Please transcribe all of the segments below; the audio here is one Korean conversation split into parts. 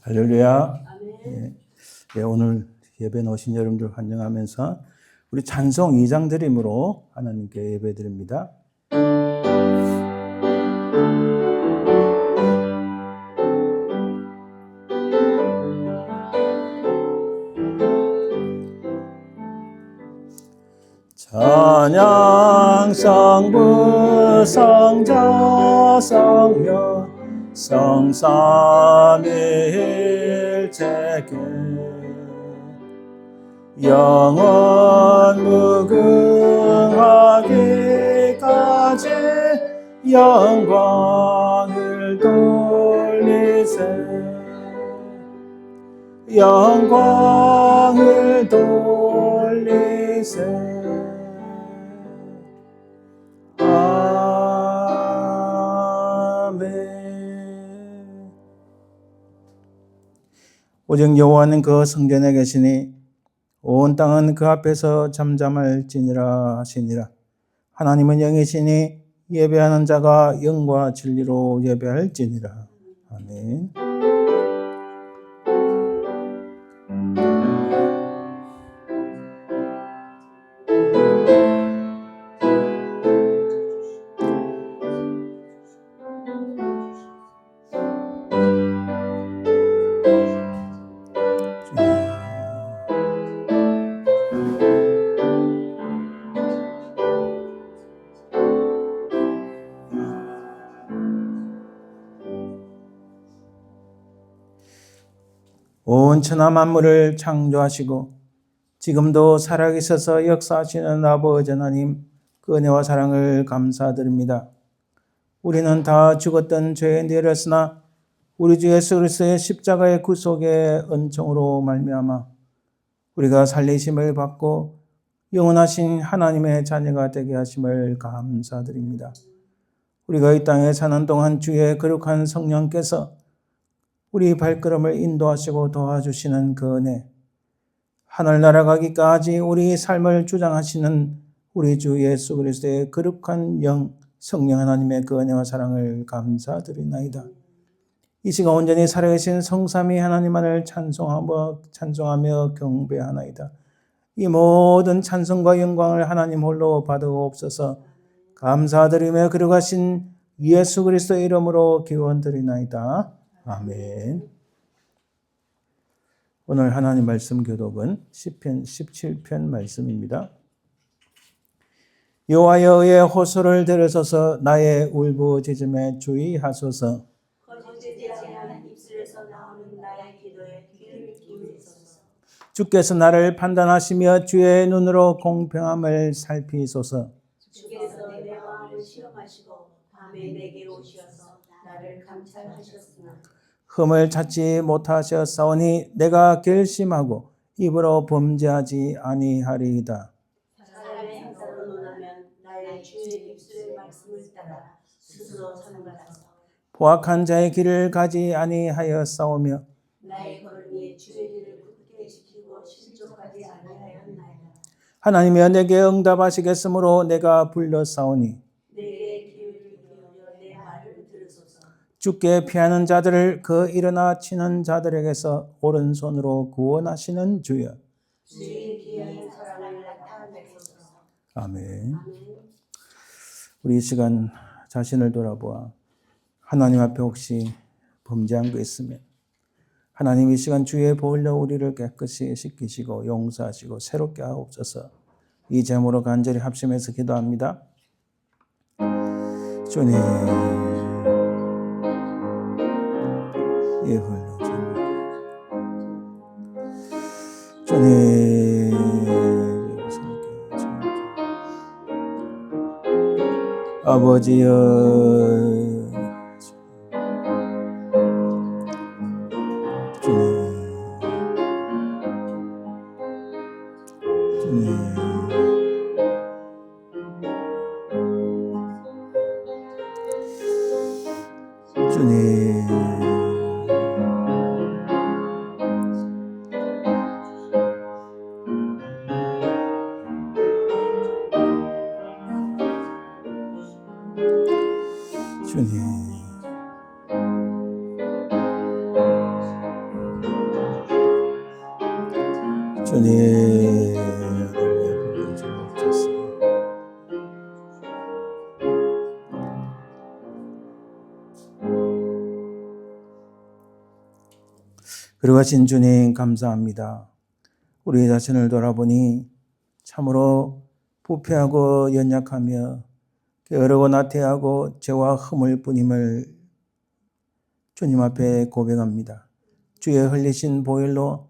할렐루야. 예, 예, 오늘 예배 오신 여러분들 환영하면서 우리 찬송 2장 드림으로 하나님께 예배 드립니다. 찬양 성부 성자 성령 성삼위일체께 영원 무궁하기까지 영광을 돌리세 영광을 돌리세. 오직 여호와는 그 성전에 계시니 온 땅은 그 앞에서 잠잠할지니라 하시니라. 하나님은 영이시니 예배하는 자가 영과 진리로 예배할지니라. 아멘. 온 천하 만물을 창조하시고 지금도 살아계셔서 역사하시는 아버지 하나님, 그 은혜와 사랑을 감사드립니다. 우리는 다 죽었던 죄인들이었으나 우리 주 예수 그리스도의 십자가의 구속의 은총으로 말미암아 우리가 살리심을 받고 영원하신 하나님의 자녀가 되게 하심을 감사드립니다. 우리가 이 땅에 사는 동안 주의 거룩한 성령께서 우리 발걸음을 인도하시고 도와주시는 그 은혜, 하늘 날아가기까지 우리 삶을 주장하시는 우리 주 예수 그리스도의 거룩한 영, 성령 하나님의 그 은혜와 사랑을 감사드리나이다. 이 시간 온전히 살아계신 성삼위 하나님만을 찬송하며 경배하나이다. 이 모든 찬송과 영광을 하나님 홀로 받으옵소서. 감사드리며 거룩하신 예수 그리스도의 이름으로 기원드리나이다. 아멘. 오늘 하나님 말씀 교독은 시편 17편 말씀입니다. 여호와의 호소를 들으소서. 나의 울부짖음에 주의하소서. 거짓되지 않은 입술에서 나오는 나의 기도에 귀를 기울이소서. 주께서 나를 판단하시며 주의 눈으로 공평함을 살피소서. 주께서 내 마음을 시험하시고 밤에 내게 오셔서 나를 감찰하셨으나 흠을 찾지 못하셨사오니 내가 결심하고 입으로 범죄하지 아니하리이다. 사람의 행사로 논하면 나의 주의 입술의 말씀을 따라 스스로 상관하소. 포악한 자의 길을 가지 아니하였사오며 나의 걸음이 주의 길을 굳게 지키고 실족하지 아니하였나이다. 하나님이여 내게 응답하시겠으므로 내가 불렀사오니 내게 귀를 기울여 내 말을 들으소서. 주께 피하는 자들을 그 일어나 치는 자들에게서 오른손으로 구원하시는 주여. 주의 귀한 사랑을 나타내소서. 아멘. 우리 이 시간 자신을 돌아보아 하나님 앞에 혹시 범죄한 거 있으면 하나님 이 시간 주의 보혈로 우리를 깨끗이 씻기시고 용서하시고 새롭게 하옵소서. 이 제목으로 간절히 합심해서 기도합니다. 주님, 이 홀로 주님, 아버지여, 주님, 은혜를 베풀어 주옵소서. 그러하신 주님 감사합니다. 우리 자신을 돌아보니 참으로 부패하고 연약하며 게으르고 나태하고 죄와 허물 뿐임을 주님 앞에 고백합니다. 주의 흘리신 보혈로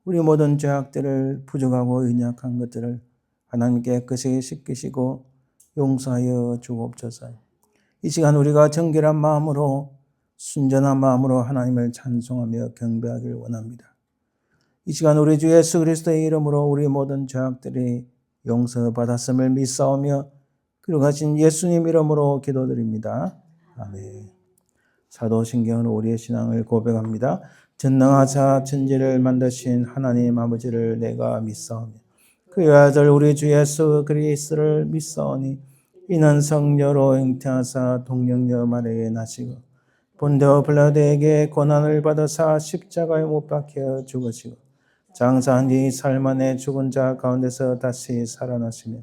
우리 모든 죄악들을 부족하고 연약한 것들을 하나님 깨끗이 씻기시고 용서하여 주옵소서. 이 시간 우리가 정결한 마음으로 순전한 마음으로 하나님을 찬송하며 경배하기를 원합니다. 이 시간 우리 주 예수 그리스도의 이름으로 우리 모든 죄악들이 용서받았음을 믿사오며 그러하신 예수님 이름으로 기도드립니다. 아멘. 사도신경으로 우리의 신앙을 고백합니다. 전능하사 천지를 만드신 하나님 아버지를 내가 믿사오며 그의 아들 우리 주 예수 그리스도를 믿사오니 이는 성령으로 잉태하사 동정녀 마리아에 나시고 본디오 빌라도에게 고난을 받으사 십자가에 못 박혀 죽으시고 장사한 뒤 사흘 만에 죽은 자 가운데서 다시 살아나시며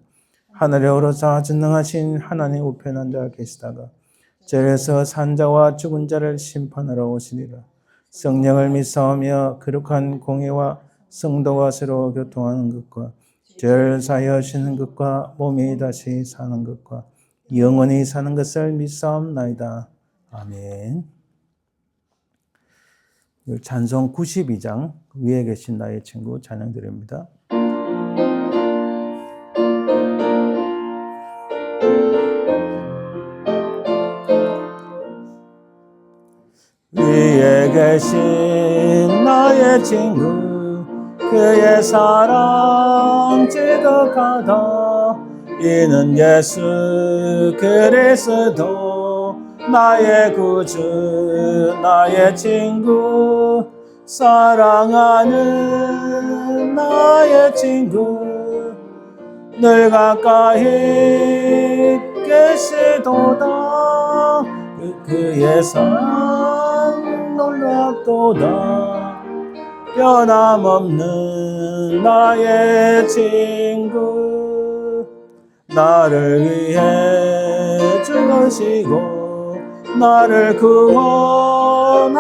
하늘에 오르사 전능하신 하나님 우편에 앉아 계시다가 저에서 산 자와 죽은 자를 심판하러 오시리라. 성령을 믿사오며 거룩한 공회와 성도가 서로 교통하는 것과 죄를 사하여주시는 것과 몸이 다시 사는 것과 영원히 사는 것을 믿사옵나이다. 아멘. 찬송 92장 위에 계신 나의 친구 찬양드립니다. 위에 계신 나의 친구 그의 사랑 지극하다. 이는 예수 그리스도 나의 구주 나의 친구 사랑하는 나의 친구 늘 가까이 계시도다. 그의 사랑 놀랍도다. 변함없는 나의 친구 나를 위해 죽으시고 나를 구원하셨으니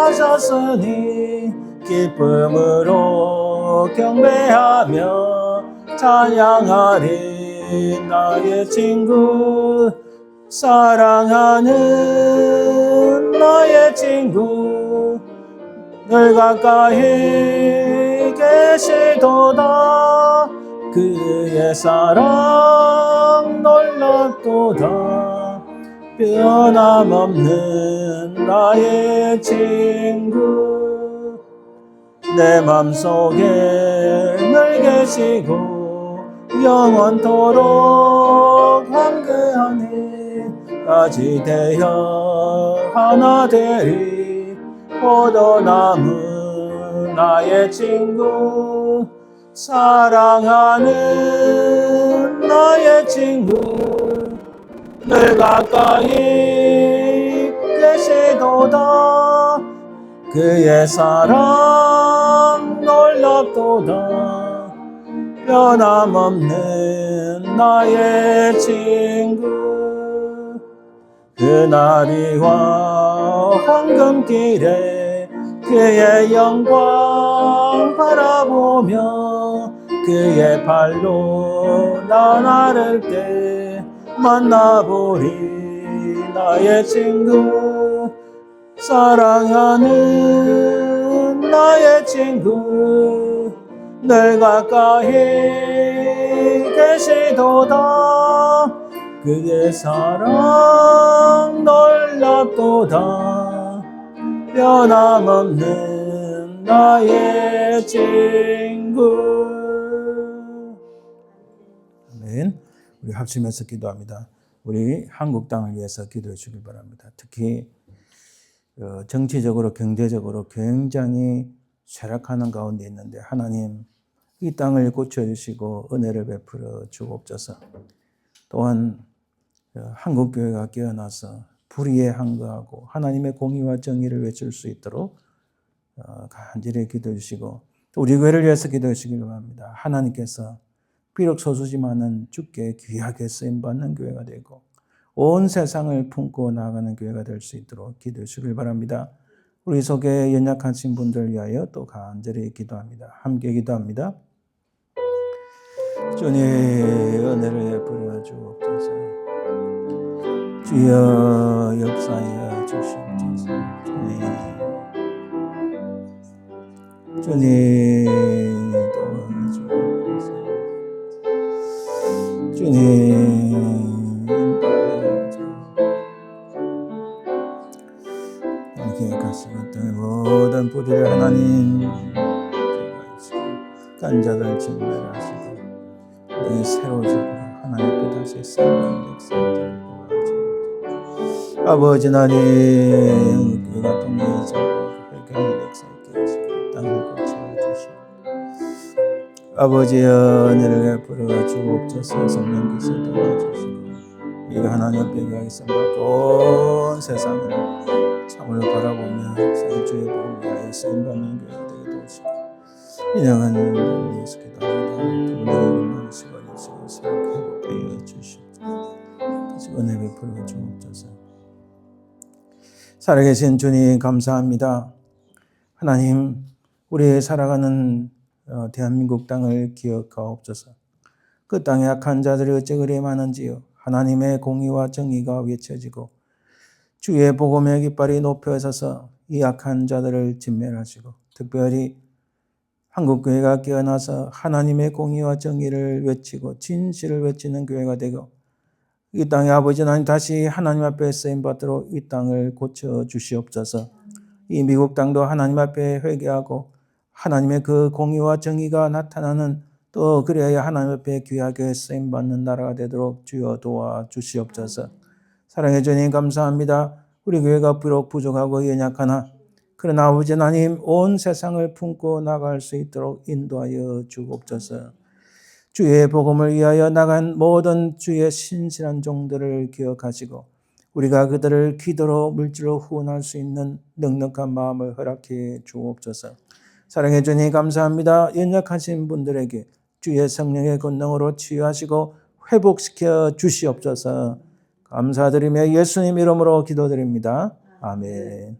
기쁨으로 경배하며 찬양하리. 나의 친구 사랑하는 나의 친구 늘 가까이 계시도다. 그의 사랑 놀랍도다. 변함없는 나의 친구 내 맘속에 늘 계시고 영원토록 함께하니 까지 되어 하나 되리. 포도나무 나의 친구 사랑하는 나의 친구 늘 가까이 계시도다. 그의 사랑 놀랍도다. 변함없는 나의 친구 그날이와 황금길에 그의 영광 바라보며 그의 발로 나 나를 때 만나보리. 나의 친구 사랑하는 나의 친구 늘 가까이 계시도다. 그의 사랑 놀랍도다. 변함없는 나의 친구. 아멘. 우리 합심해서 기도합니다. 우리 한국 땅을 위해서 기도해 주길 바랍니다. 특히 정치적으로 경제적으로 굉장히 쇠락하는 가운데 있는데 하나님 이 땅을 고쳐주시고 은혜를 베풀어 주옵소서. 또한 한국교회가 깨어나서 불의에 항거하고 하나님의 공의와 정의를 외칠 수 있도록 간절히 기도해 주시고 우리 교회를 위해서 기도하시길 바랍니다. 하나님께서 비록 소수지만은 주께 귀하게 쓰임받는 교회가 되고 온 세상을 품고 나아가는 교회가 될 수 있도록 기도해 주길 바랍니다. 우리 속에 연약하신 분들 위하여 또 간절히 기도합니다. 함께 기도합니다. 주님 은혜를 베풀어 주옵소서. 주여 역사하여 주시옵소서. 주님 도와주옵소서. 주님 기억하시고 땅의 모든 뿌리를 하나님 깐 자들 진멸하시고 땅이 새로워지고 하나님 앞에 다시 새로운 역사를 도와주옵소서. 아버지 하나님 교회가 통해서 회개의 역사 있게 하시고 땅을 고쳐주시옵소서. 아버지의 은혜를 베풀어 주옵소서. 성령께서 도와주시고 우리가 하나님 앞에 가서 온 세상을 참으로 바라보며 주의 복을 위하여 쓰임받는 교회가 되게 도우시고 인양한 일을 위해서 기도합니다. 우리에게 시간이 주시고 새롭게 회복하여 주시옵소서. 다시 은혜 베풀어 주옵소서. 살아계신 주님 감사합니다. 하나님 우리의 살아가는 대한민국 땅을 기억하옵소서. 그 땅에 악한 자들이 어찌 그리 많은지요. 하나님의 공의와 정의가 외쳐지고 주의 복음의 깃발이 높여서서 이 악한 자들을 진멸하시고 특별히 한국교회가 깨어나서 하나님의 공의와 정의를 외치고 진실을 외치는 교회가 되고 이 땅의 아버지 하나님 다시 하나님 앞에 쓰임받도록 이 땅을 고쳐주시옵소서. 이 미국 땅도 하나님 앞에 회개하고 하나님의 그 공의와 정의가 나타나는 또 그래야 하나님 앞에 귀하게 쓰임받는 나라가 되도록 주여 도와주시옵소서. 사랑해 주님 감사합니다. 우리 교회가 비록 부족하고 연약하나 그러나 아버지 하나님 온 세상을 품고 나갈 수 있도록 인도하여 주옵소서. 주의 복음을 위하여 나간 모든 주의 신실한 종들을 기억하시고 우리가 그들을 기도로 물질로 후원할 수 있는 넉넉한 마음을 허락해 주옵소서. 사랑해 주님 감사합니다. 연약하신 분들에게 주의 성령의 권능으로 치유하시고 회복시켜 주시옵소서. 감사드리며 예수님 이름으로 기도드립니다. 아멘.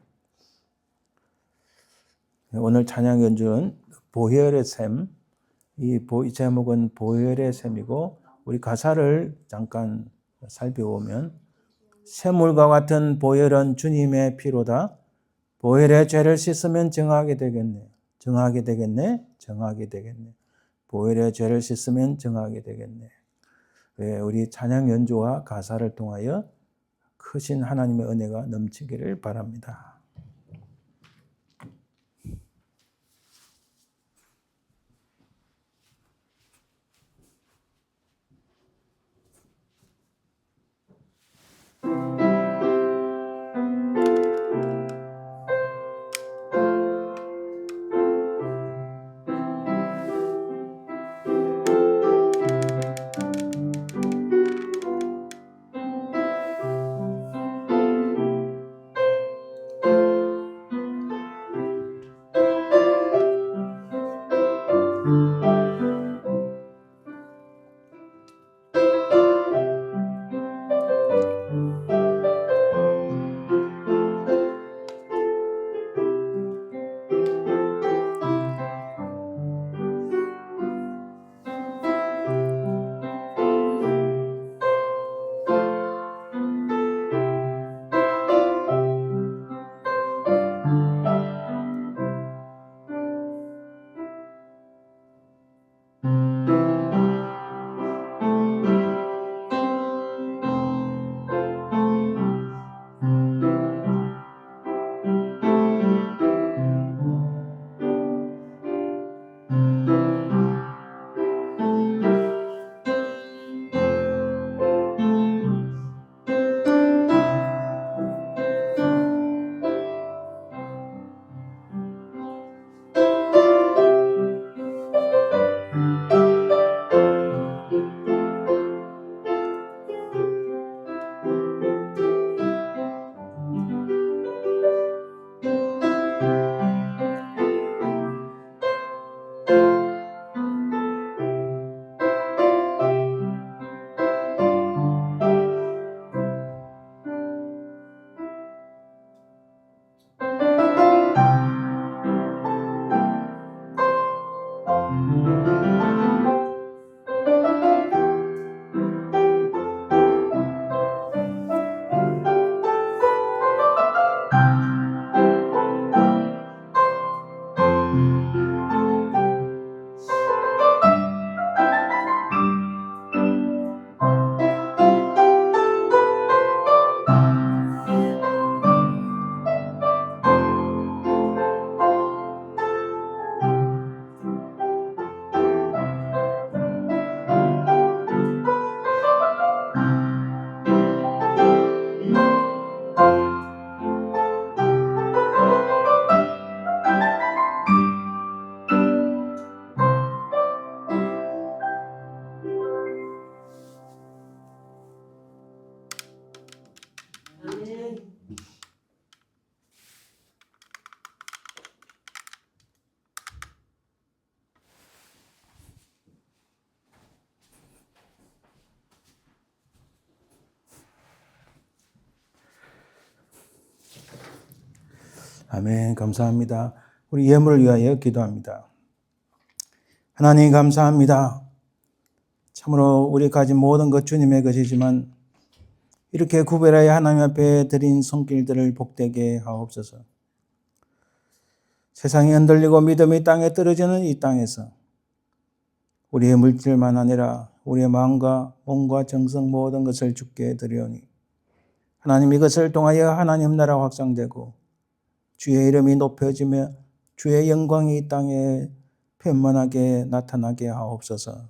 오늘 찬양 연주는 보혈의 샘. 이 제목은 보혈의 샘이고 우리 가사를 잠깐 살펴보면 샘물과 같은 보혈은 주님의 피로다. 보혈의 죄를 씻으면 정하게 되겠네. 정하게 되겠네. 정하게 되겠네. 보혈의 죄를 씻으면 정하게 되겠네. 우리 찬양 연주와 가사를 통하여 크신 하나님의 은혜가 넘치기를 바랍니다. 아멘. 감사합니다. 우리 예물을 위하여 기도합니다. 하나님 감사합니다. 참으로 우리 가진 모든 것 주님의 것이지만 이렇게 구별하여 하나님 앞에 드린 손길들을 복되게 하옵소서. 세상이 흔들리고 믿음이 땅에 떨어지는 이 땅에서 우리의 물질만 아니라 우리의 마음과 몸과 정성 모든 것을 주께 드리오니 하나님 이것을 통하여 하나님 나라 확장되고 주의 이름이 높여지며 주의 영광이 이 땅에 편만하게 나타나게 하옵소서.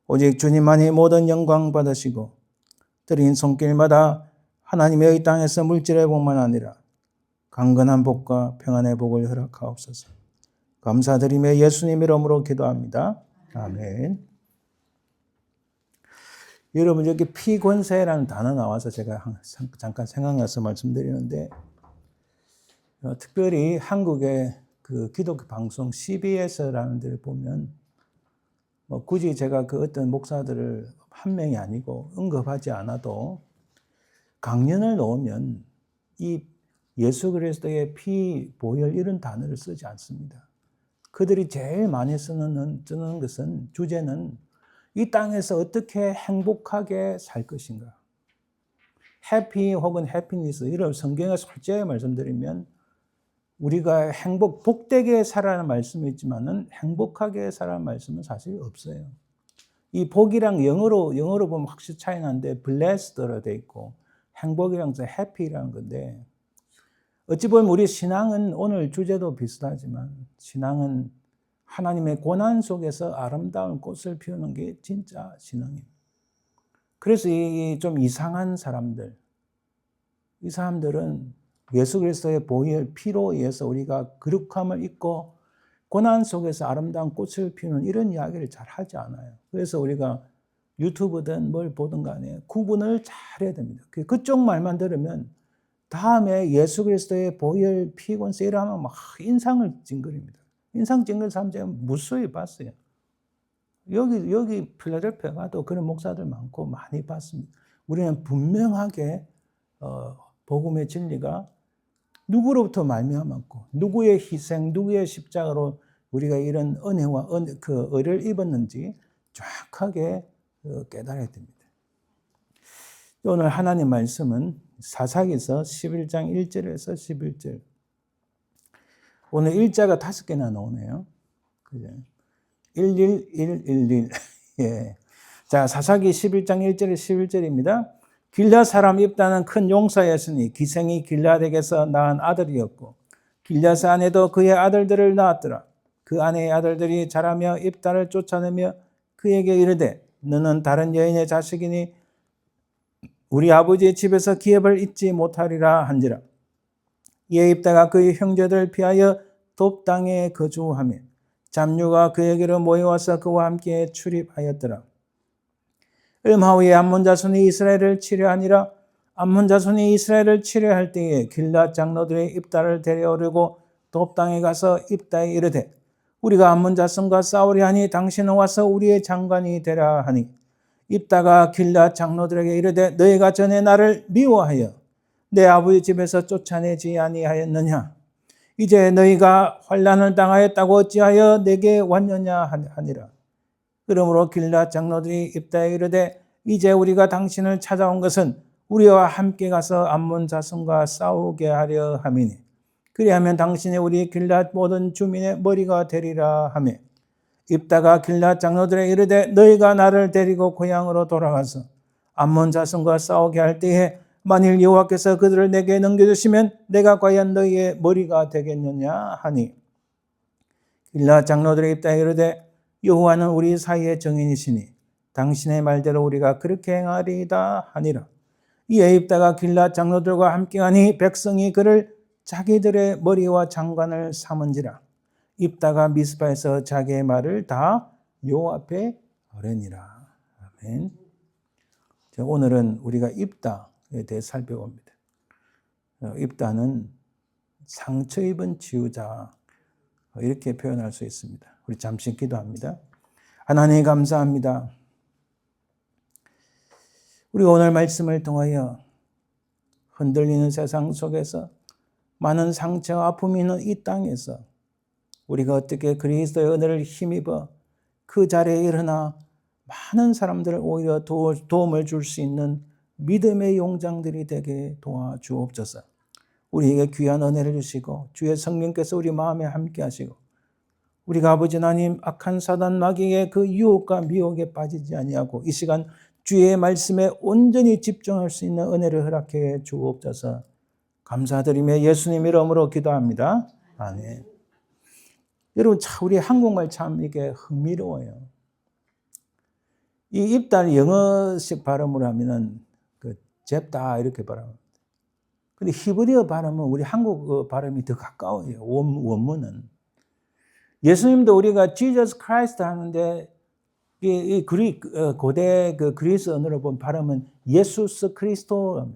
오직 주님만이 모든 영광 받으시고 드린 손길마다 하나님의 이 땅에서 물질의 복만 아니라 강건한 복과 평안의 복을 허락하옵소서. 감사드리며 예수님 이름으로 기도합니다. 아멘. 여러분 여기 피권세라는 단어 나와서 제가 잠깐 생각나서 말씀드리는데 특별히 한국의 그 기독교 방송 CBS라는 데를 보면 굳이 제가 그 어떤 목사들을 한 명이 아니고 언급하지 않아도 강연을 넣으면 이 예수 그리스도의 피, 보혈 이런 단어를 쓰지 않습니다. 그들이 제일 많이 쓰는 것은 주제는 이 땅에서 어떻게 행복하게 살 것인가. 해피 혹은 해피니스 이런 성경에 솔직히 말씀드리면 우리가 복되게 살아라는 말씀이 있지만은 행복하게 살아라는 말씀은 사실 없어요. 이 복이랑 영어로 보면 확실히 차이 나는데 blessed로 돼 있고 행복이랑 happy라는 건데 어찌 보면 우리 신앙은 오늘 주제도 비슷하지만 신앙은 하나님의 고난 속에서 아름다운 꽃을 피우는 게 진짜 신앙이에요. 그래서 이 좀 이상한 사람들, 이 사람들은 예수 그리스도의 보혈 피로 의해서 우리가 거룩함을 입고 고난 속에서 아름다운 꽃을 피우는 이런 이야기를 잘 하지 않아요. 그래서 우리가 유튜브든 뭘 보든 간에 구분을 잘 해야 됩니다. 그쪽 말만 들으면 다음에 예수 그리스도의 보혈 피권세 이러면 막 인상을 찡그립니다. 인상 찡그린 사람 제가 무수히 봤어요. 여기 필라델피아 가도 그런 목사들 많고 많이 봤습니다. 우리는 분명하게 복음의 진리가 누구로부터 말미암았고 누구의 희생, 누구의 십자가로 우리가 이런 은혜와 그 의를 입었는지 정확하게 깨달아야 됩니다. 오늘 하나님 말씀은 사사기서 11장 1절에서 11절. 오늘 일자가 5개나 나오네요. 그죠? 11111. 예. 자, 사사기 11장 1절에 11절입니다. 길앗 사람 입다는 큰 용사였으니 기생이 길앗에게서 낳은 아들이었고 길앗의 아내도 그의 아들들을 낳았더라. 그 아내의 아들들이 자라며 입다를 쫓아내며 그에게 이르되 너는 다른 여인의 자식이니 우리 아버지의 집에서 기업을 잊지 못하리라 한지라. 이에 입다가 그의 형제들 피하여 돕 땅에 거주하며 잡류가 그에게로 모여와서 그와 함께 출입하였더라. 얼마 후에 암몬 자손이 이스라엘을 치려하니라. 암몬 자손이 이스라엘을 치려할 때에 길앗 장로들의 입다를 데려오려고 돕 땅에 가서 입다에 이르되 우리가 암몬 자손과 싸우려 하니 당신은 와서 우리의 장관이 되라 하니 입다가 길앗 장로들에게 이르되 너희가 전에 나를 미워하여 내 아버지 집에서 쫓아내지 아니하였느냐. 이제 너희가 환난을 당하였다고 어찌하여 내게 왔느냐 하니라. 그러므로 길앗 장로들이 입다에 이르되 이제 우리가 당신을 찾아온 것은 우리와 함께 가서 암몬 자손과 싸우게 하려 함이니 그리하면 당신이 우리 길앗 모든 주민의 머리가 되리라 하며 입다가 길앗 장로들에 이르되 너희가 나를 데리고 고향으로 돌아가서 암몬 자손과 싸우게 할 때에 만일 여호와께서 그들을 내게 넘겨주시면 내가 과연 너희의 머리가 되겠느냐 하니 길앗 장로들의 입다에 이르되 여호와는 우리 사이의 정인이시니 당신의 말대로 우리가 그렇게 행하리이다 하니라. 이에 입다가 길앗 장로들과 함께하니 백성이 그를 자기들의 머리와 장관을 삼은지라. 입다가 미스바에서 자기의 말을 다 여호와 앞에 아뢰니라. 아멘. 오늘은 우리가 입다에 대해 살펴봅니다. 입다는 상처 입은 치유자 이렇게 표현할 수 있습니다. 우리 잠시 기도합니다. 하나님 감사합니다. 우리 오늘 말씀을 통하여 흔들리는 세상 속에서 많은 상처, 아픔이 있는 이 땅에서 우리가 어떻게 그리스도의 은혜를 힘입어 그 자리에 일어나 많은 사람들을 오히려 도움을 줄 수 있는 믿음의 용장들이 되게 도와주옵소서. 우리에게 귀한 은혜를 주시고 주의 성령께서 우리 마음에 함께 하시고 우리가 아버지 하나님 악한 사단 마귀의 그 유혹과 미혹에 빠지지 아니하고 이 시간 주의 말씀에 온전히 집중할 수 있는 은혜를 허락해 주옵소서. 감사드리며 예수님 이름으로 기도합니다. 아멘. 여러분 참 우리 한국말 참 이게 흥미로워요. 이 입달 영어식 발음으로 하면은 그 잽다 이렇게 발음합니다. 근데 히브리어 발음은 우리 한국 발음이 더 가까워요. 원문은. 예수님도 우리가 Jesus Christ 하는데 이 고대 그 그리스 언어로 본 발음은 예수스 그리스도.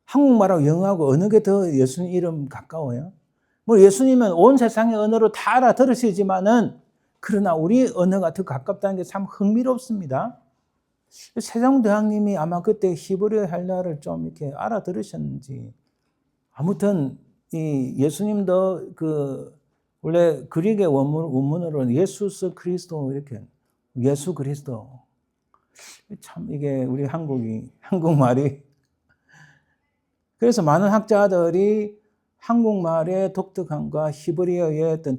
한국말하고 영어하고 어느 게 더 예수님 이름 가까워요? 뭐 예수님은 온 세상의 언어로 다 알아들으시지만은 그러나 우리 언어가 더 가깝다는 게 참 흥미롭습니다. 세종대왕님이 아마 그때 히브리어 헬라어를 좀 이렇게 알아들으셨는지 아무튼 이 예수님도 그 원래 그릭의 원문으로는 예수스 그리스도 이렇게 예수 그리스도 참 이게 우리 한국말이 그래서 많은 학자들이 한국말의 독특함과 히브리어의 어떤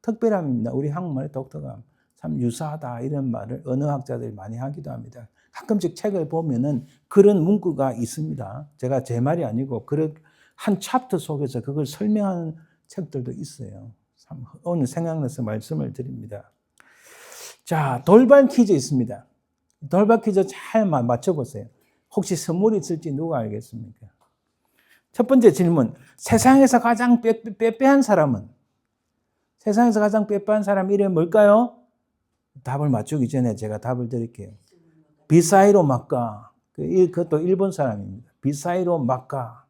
특별함입니다. 우리 한국말의 독특함. 참 유사하다 이런 말을 언어학자들이 많이 하기도 합니다. 가끔씩 책을 보면은 그런 문구가 있습니다. 제가 제 말이 아니고 그런 한 챕터 속에서 그걸 설명하는 책들도 있어요. 참 오늘 생각나서 말씀을 드립니다. 자, 돌발 퀴즈 있습니다. 돌발 퀴즈 잘 맞춰보세요. 혹시 선물이 있을지 누가 알겠습니까? 첫 번째 질문. 세상에서 가장 빼빼한 사람은? 세상에서 가장 빼빼한 사람 이름이 뭘까요? 답을 맞추기 전에 제가 답을 드릴게요. 비사이로 마카. 그것도 일본 사람입니다. 비사이로 마카.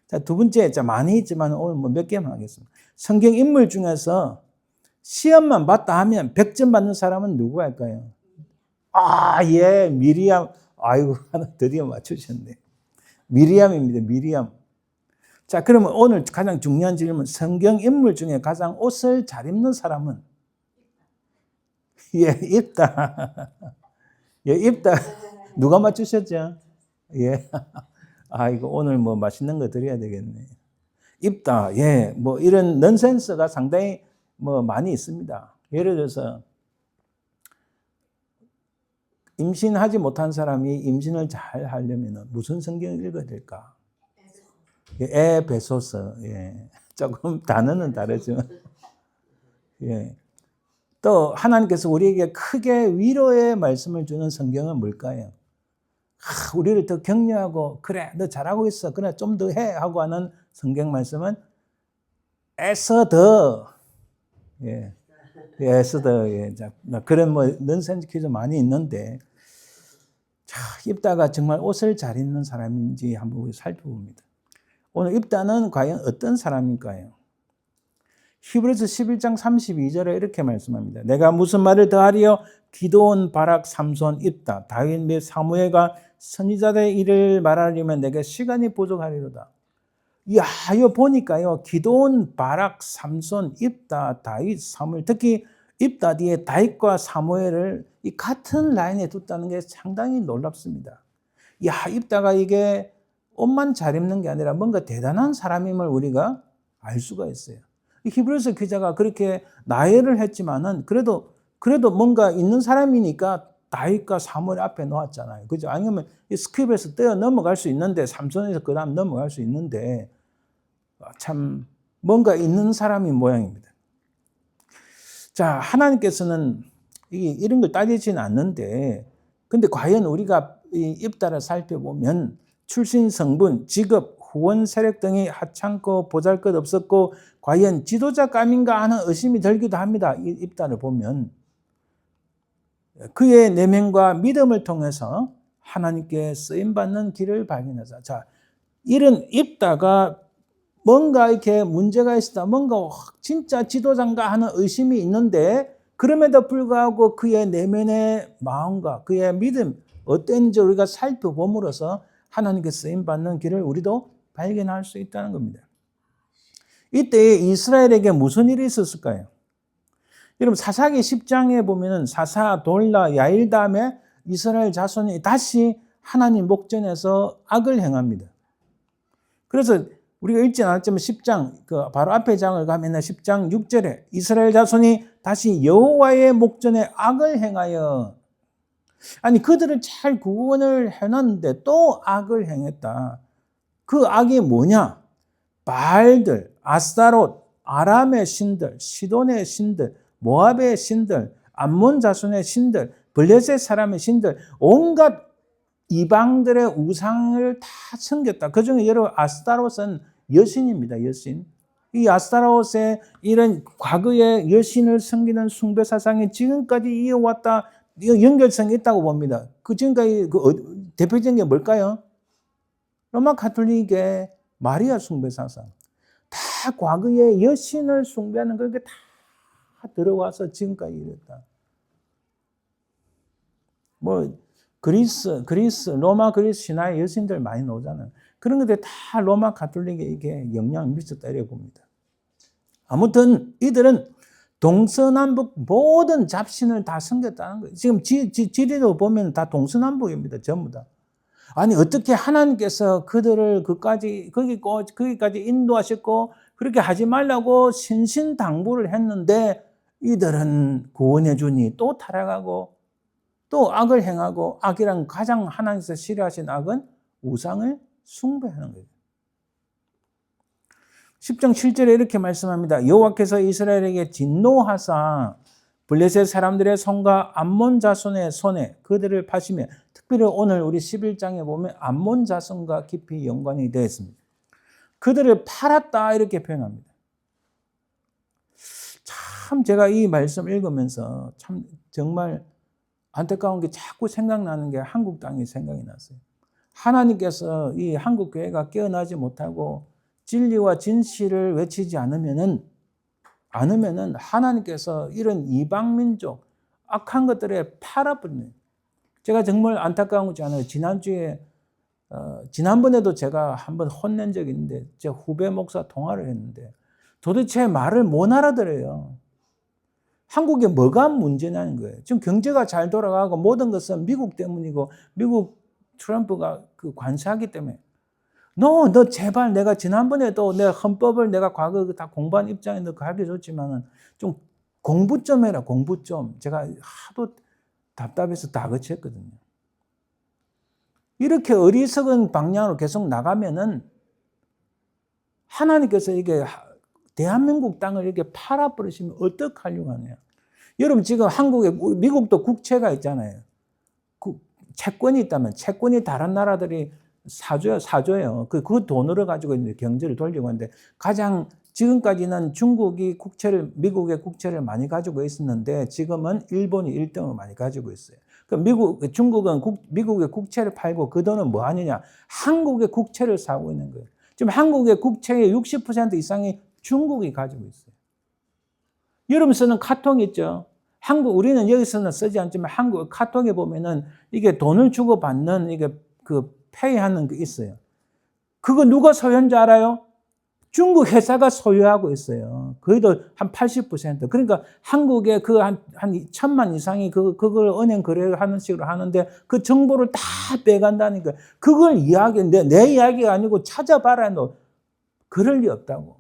자, 두 번째, 많이 있지만 오늘 뭐 몇 개만 하겠습니다. 성경 인물 중에서 시험만 봤다 하면 100점 받는 사람은 누구 할까요? 예, 미리암. 아이고, 하나 드디어 맞추셨네. 미리암입니다, 미리암. 자, 그러면 오늘 가장 중요한 질문. 성경 인물 중에 가장 옷을 잘 입는 사람은? 예, 입다. 예, 입다. 누가 맞추셨죠? 예. 이거 오늘 뭐 맛있는 거 드려야 되겠네. 입다. 예, 뭐 이런 넌센스가 상당히 뭐 많이 있습니다. 예를 들어서 임신하지 못한 사람이 임신을 잘 하려면 무슨 성경을 읽어야 될까? 에베소서. 예. 조금 단어는 다르지만. 예. 또 하나님께서 우리에게 크게 위로의 말씀을 주는 성경은 뭘까요? 우리를 더 격려하고 그래 너 잘하고 있어 그래 좀 더 해 하고 하는 성경 말씀은 애써 더. 예. 애써 더. 예. 그런 뭐 넌센스 퀴즈 많이 있는데 자, 입다가 정말 옷을 잘 입는 사람인지 한번 우리 살펴봅니다. 오늘 입다는 과연 어떤 사람일까요? 히브리서 11장 32절에 이렇게 말씀합니다. 내가 무슨 말을 더하리요? 기드온, 바락, 삼손, 입다, 다윗 및 사무엘과 선지자들의 일을 말하려면 내게 시간이 부족하리로다. 이야, 이거 보니까요. 기드온, 바락, 삼손, 입다, 다윗, 사무엘, 특히 입다 뒤에 다윗과 사무엘을 이 같은 라인에 뒀다는 게 상당히 놀랍습니다. 이야, 입다가 이게 옷만 잘 입는 게 아니라 뭔가 대단한 사람임을 우리가 알 수가 있어요. 히브리서 기자가 그렇게 나열을 했지만은 그래도 뭔가 있는 사람이니까 다윗과 사무엘 앞에 놓았잖아요. 그죠? 아니면 이 스크립에서 떼어 넘어갈 수 있는데 삼손에서 그다음 넘어갈 수 있는데 참 뭔가 있는 사람인 모양입니다. 자, 하나님께서는 이런 걸 따지지는 않는데 근데 과연 우리가 이 입다를 살펴보면 출신 성분, 직업, 후원 세력 등이 하찮고 보잘것없었고 과연 지도자감인가 하는 의심이 들기도 합니다. 이 입다를 보면 그의 내면과 믿음을 통해서 하나님께 쓰임받는 길을 발견하자. 자, 이런 입다가 뭔가 이렇게 문제가 있다, 뭔가 진짜 지도자인가 하는 의심이 있는데 그럼에도 불구하고 그의 내면의 마음과 그의 믿음 어땠는지 우리가 살펴봄으로써 하나님께 쓰임받는 길을 우리도 발견할 수 있다는 겁니다. 이때 이스라엘에게 무슨 일이 있었을까요? 여러분 사사기 10장에 보면은 사사, 돌라, 야일 다음에 이스라엘 자손이 다시 하나님 목전에서 악을 행합니다. 그래서 우리가 읽지 않았지만 10장 그 바로 앞에 장을 가면 10장 6절에 이스라엘 자손이 다시 여호와의 목전에 악을 행하여 아니 그들을 잘 구원을 해놨는데 또 악을 행했다. 그 악이 뭐냐? 바알들, 아스타롯, 아람의 신들, 시돈의 신들, 모압의 신들, 암몬 자손의 신들, 블레셋 사람의 신들, 온갖 이방들의 우상을 다 섬겼다. 그중에 여러분 아스타롯은 여신입니다. 여신. 이 아스타롯의 이런 과거의 여신을 섬기는 숭배 사상이 지금까지 이어왔다. 연결성이 있다고 봅니다. 그 지금까지 대표적인 게 뭘까요? 로마 가톨릭의 마리아 숭배 사상. 다 과거의 여신을 숭배하는 그게 다 들어와서 지금까지 이랬다. 뭐 그리스, 로마 그리스 신화의 여신들 많이 나오잖아요. 그런 것들이 다 로마 가톨릭에 이게 영향을 미쳤다 이렇게 봅니다. 아무튼 이들은 동서남북 모든 잡신을 다 섬겼다는 거예요. 지금 지리도 보면 다 동서남북입니다. 전부 다. 아니 어떻게 하나님께서 그들을 거기까지 인도하셨고 그렇게 하지 말라고 신신당부를 했는데 이들은 구원해 주니 또 타락하고 또 악을 행하고 악이란 가장 하나님께서 싫어하신 악은 우상을 숭배하는 거예요. 10장 7절에 이렇게 말씀합니다. 여호와께서 이스라엘에게 진노하사 블레셋 사람들의 손과 암몬 자손의 손에 그들을 파시며 특별히 오늘 우리 11장에 보면 암몬 자손과 깊이 연관이 되어 있습니다. 그들을 팔았다 이렇게 표현합니다. 참 제가 이 말씀 읽으면서 참 정말 안타까운 게 자꾸 생각나는 게 한국 땅이 생각이 났어요. 하나님께서 이 한국 교회가 깨어나지 못하고 진리와 진실을 외치지 않으면은 하나님께서 이런 이방 민족 악한 것들에 팔아버리는. 제가 정말 안타까운 거지 않아요. 지난번에도 제가 한번 혼낸 적이 있는데 제 후배 목사 통화를 했는데 도대체 말을 못 알아들어요. 한국에 뭐가 문제냐는 거예요. 지금 경제가 잘 돌아가고 모든 것은 미국 때문이고 미국 트럼프가 그 관세하기 때문에 너 제발 내가 지난번에도 내가 헌법을 내가 과거 다 공부한 입장에 너 가르쳐줬지만은 좀 공부 좀 해라. 공부 좀. 제가 하도 답답해서 다그쳤거든요. 이렇게 어리석은 방향으로 계속 나가면은 하나님께서 이게 대한민국 땅을 이렇게 팔아버리시면 어떡하려고 하냐. 여러분 지금 미국도 국채가 있잖아요. 채권이 있다면 채권이 다른 나라들이 사줘요. 그 돈으로 가지고 이제 경제를 돌리고 하는데 가장 지금까지는 중국이 미국의 국채를 많이 가지고 있었는데 지금은 일본이 1등을 많이 가지고 있어요. 중국은 미국의 국채를 팔고 그 돈은 뭐 하느냐? 한국의 국채를 사고 있는 거예요. 지금 한국의 국채의 60% 이상이 중국이 가지고 있어요. 여러분 쓰는 카톡 있죠? 우리는 여기서는 쓰지 않지만 한국 카톡에 보면은 이게 돈을 주고 받는 이게 페이하는 게 있어요. 그거 누가 소유한 줄 알아요? 중국 회사가 소유하고 있어요. 거의도 한 80%. 그러니까 한국에 한 1,000만 이상이 그걸 은행 거래를 하는 식으로 하는데 그 정보를 다 빼간다니까. 그걸 내 이야기가 아니고 찾아봐라. 너 그럴 리 없다고.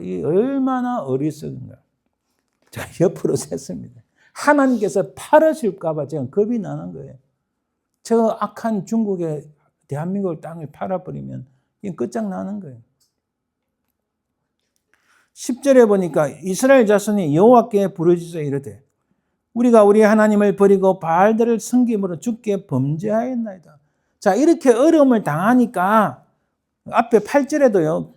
이 얼마나 어리석은가. 자, 옆으로 샜습니다. 하나님께서 팔으실까봐 제가 겁이 나는 거예요. 저 악한 중국의 대한민국 땅을 팔아버리면 이게 끝장나는 거예요. 10절에 보니까 이스라엘 자손이 여호와께 부르짖어 이르되 우리가 우리 하나님을 버리고 바알들을 섬김으로 주께 범죄하였나이다. 자, 이렇게 어려움을 당하니까 앞에 8절에도요.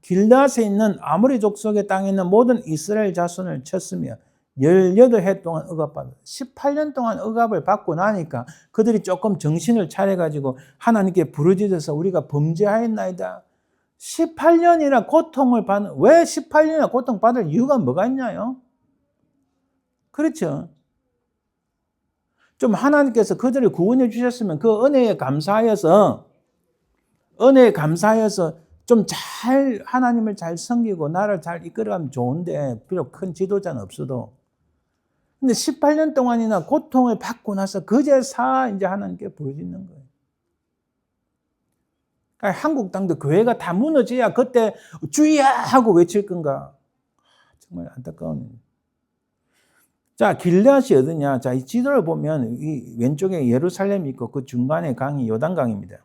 길르앗에 있는 아모리 족속의 땅에 있는 모든 이스라엘 자손을 쳤으며 18해 동안 억압받아 18년 동안 억압을 받고 나니까 그들이 조금 정신을 차려가지고 하나님께 부르짖어서 우리가 범죄하였나이다. 18년이나 고통을 받는, 왜 18년이나 고통받을 이유가 뭐가 있냐요? 그렇죠. 좀 하나님께서 그들을 구원해 주셨으면 그 은혜에 감사하여서 은혜에 감사해서 좀 잘 하나님을 잘 섬기고 나를 잘 이끌어가면 좋은데 비록 큰 지도자는 없어도 근데 18년 동안이나 고통을 받고 나서 그제서 이제 하나님께 부르짖는 거예요. 그러니까 한국 땅도 교회가 다 무너져야 그때 주여 하고 외칠 건가. 정말 안타까운 일이에요. 자, 길앗이 어디냐? 자, 이 지도를 보면 이 왼쪽에 예루살렘이 있고 그 중간에 강이 요단강입니다.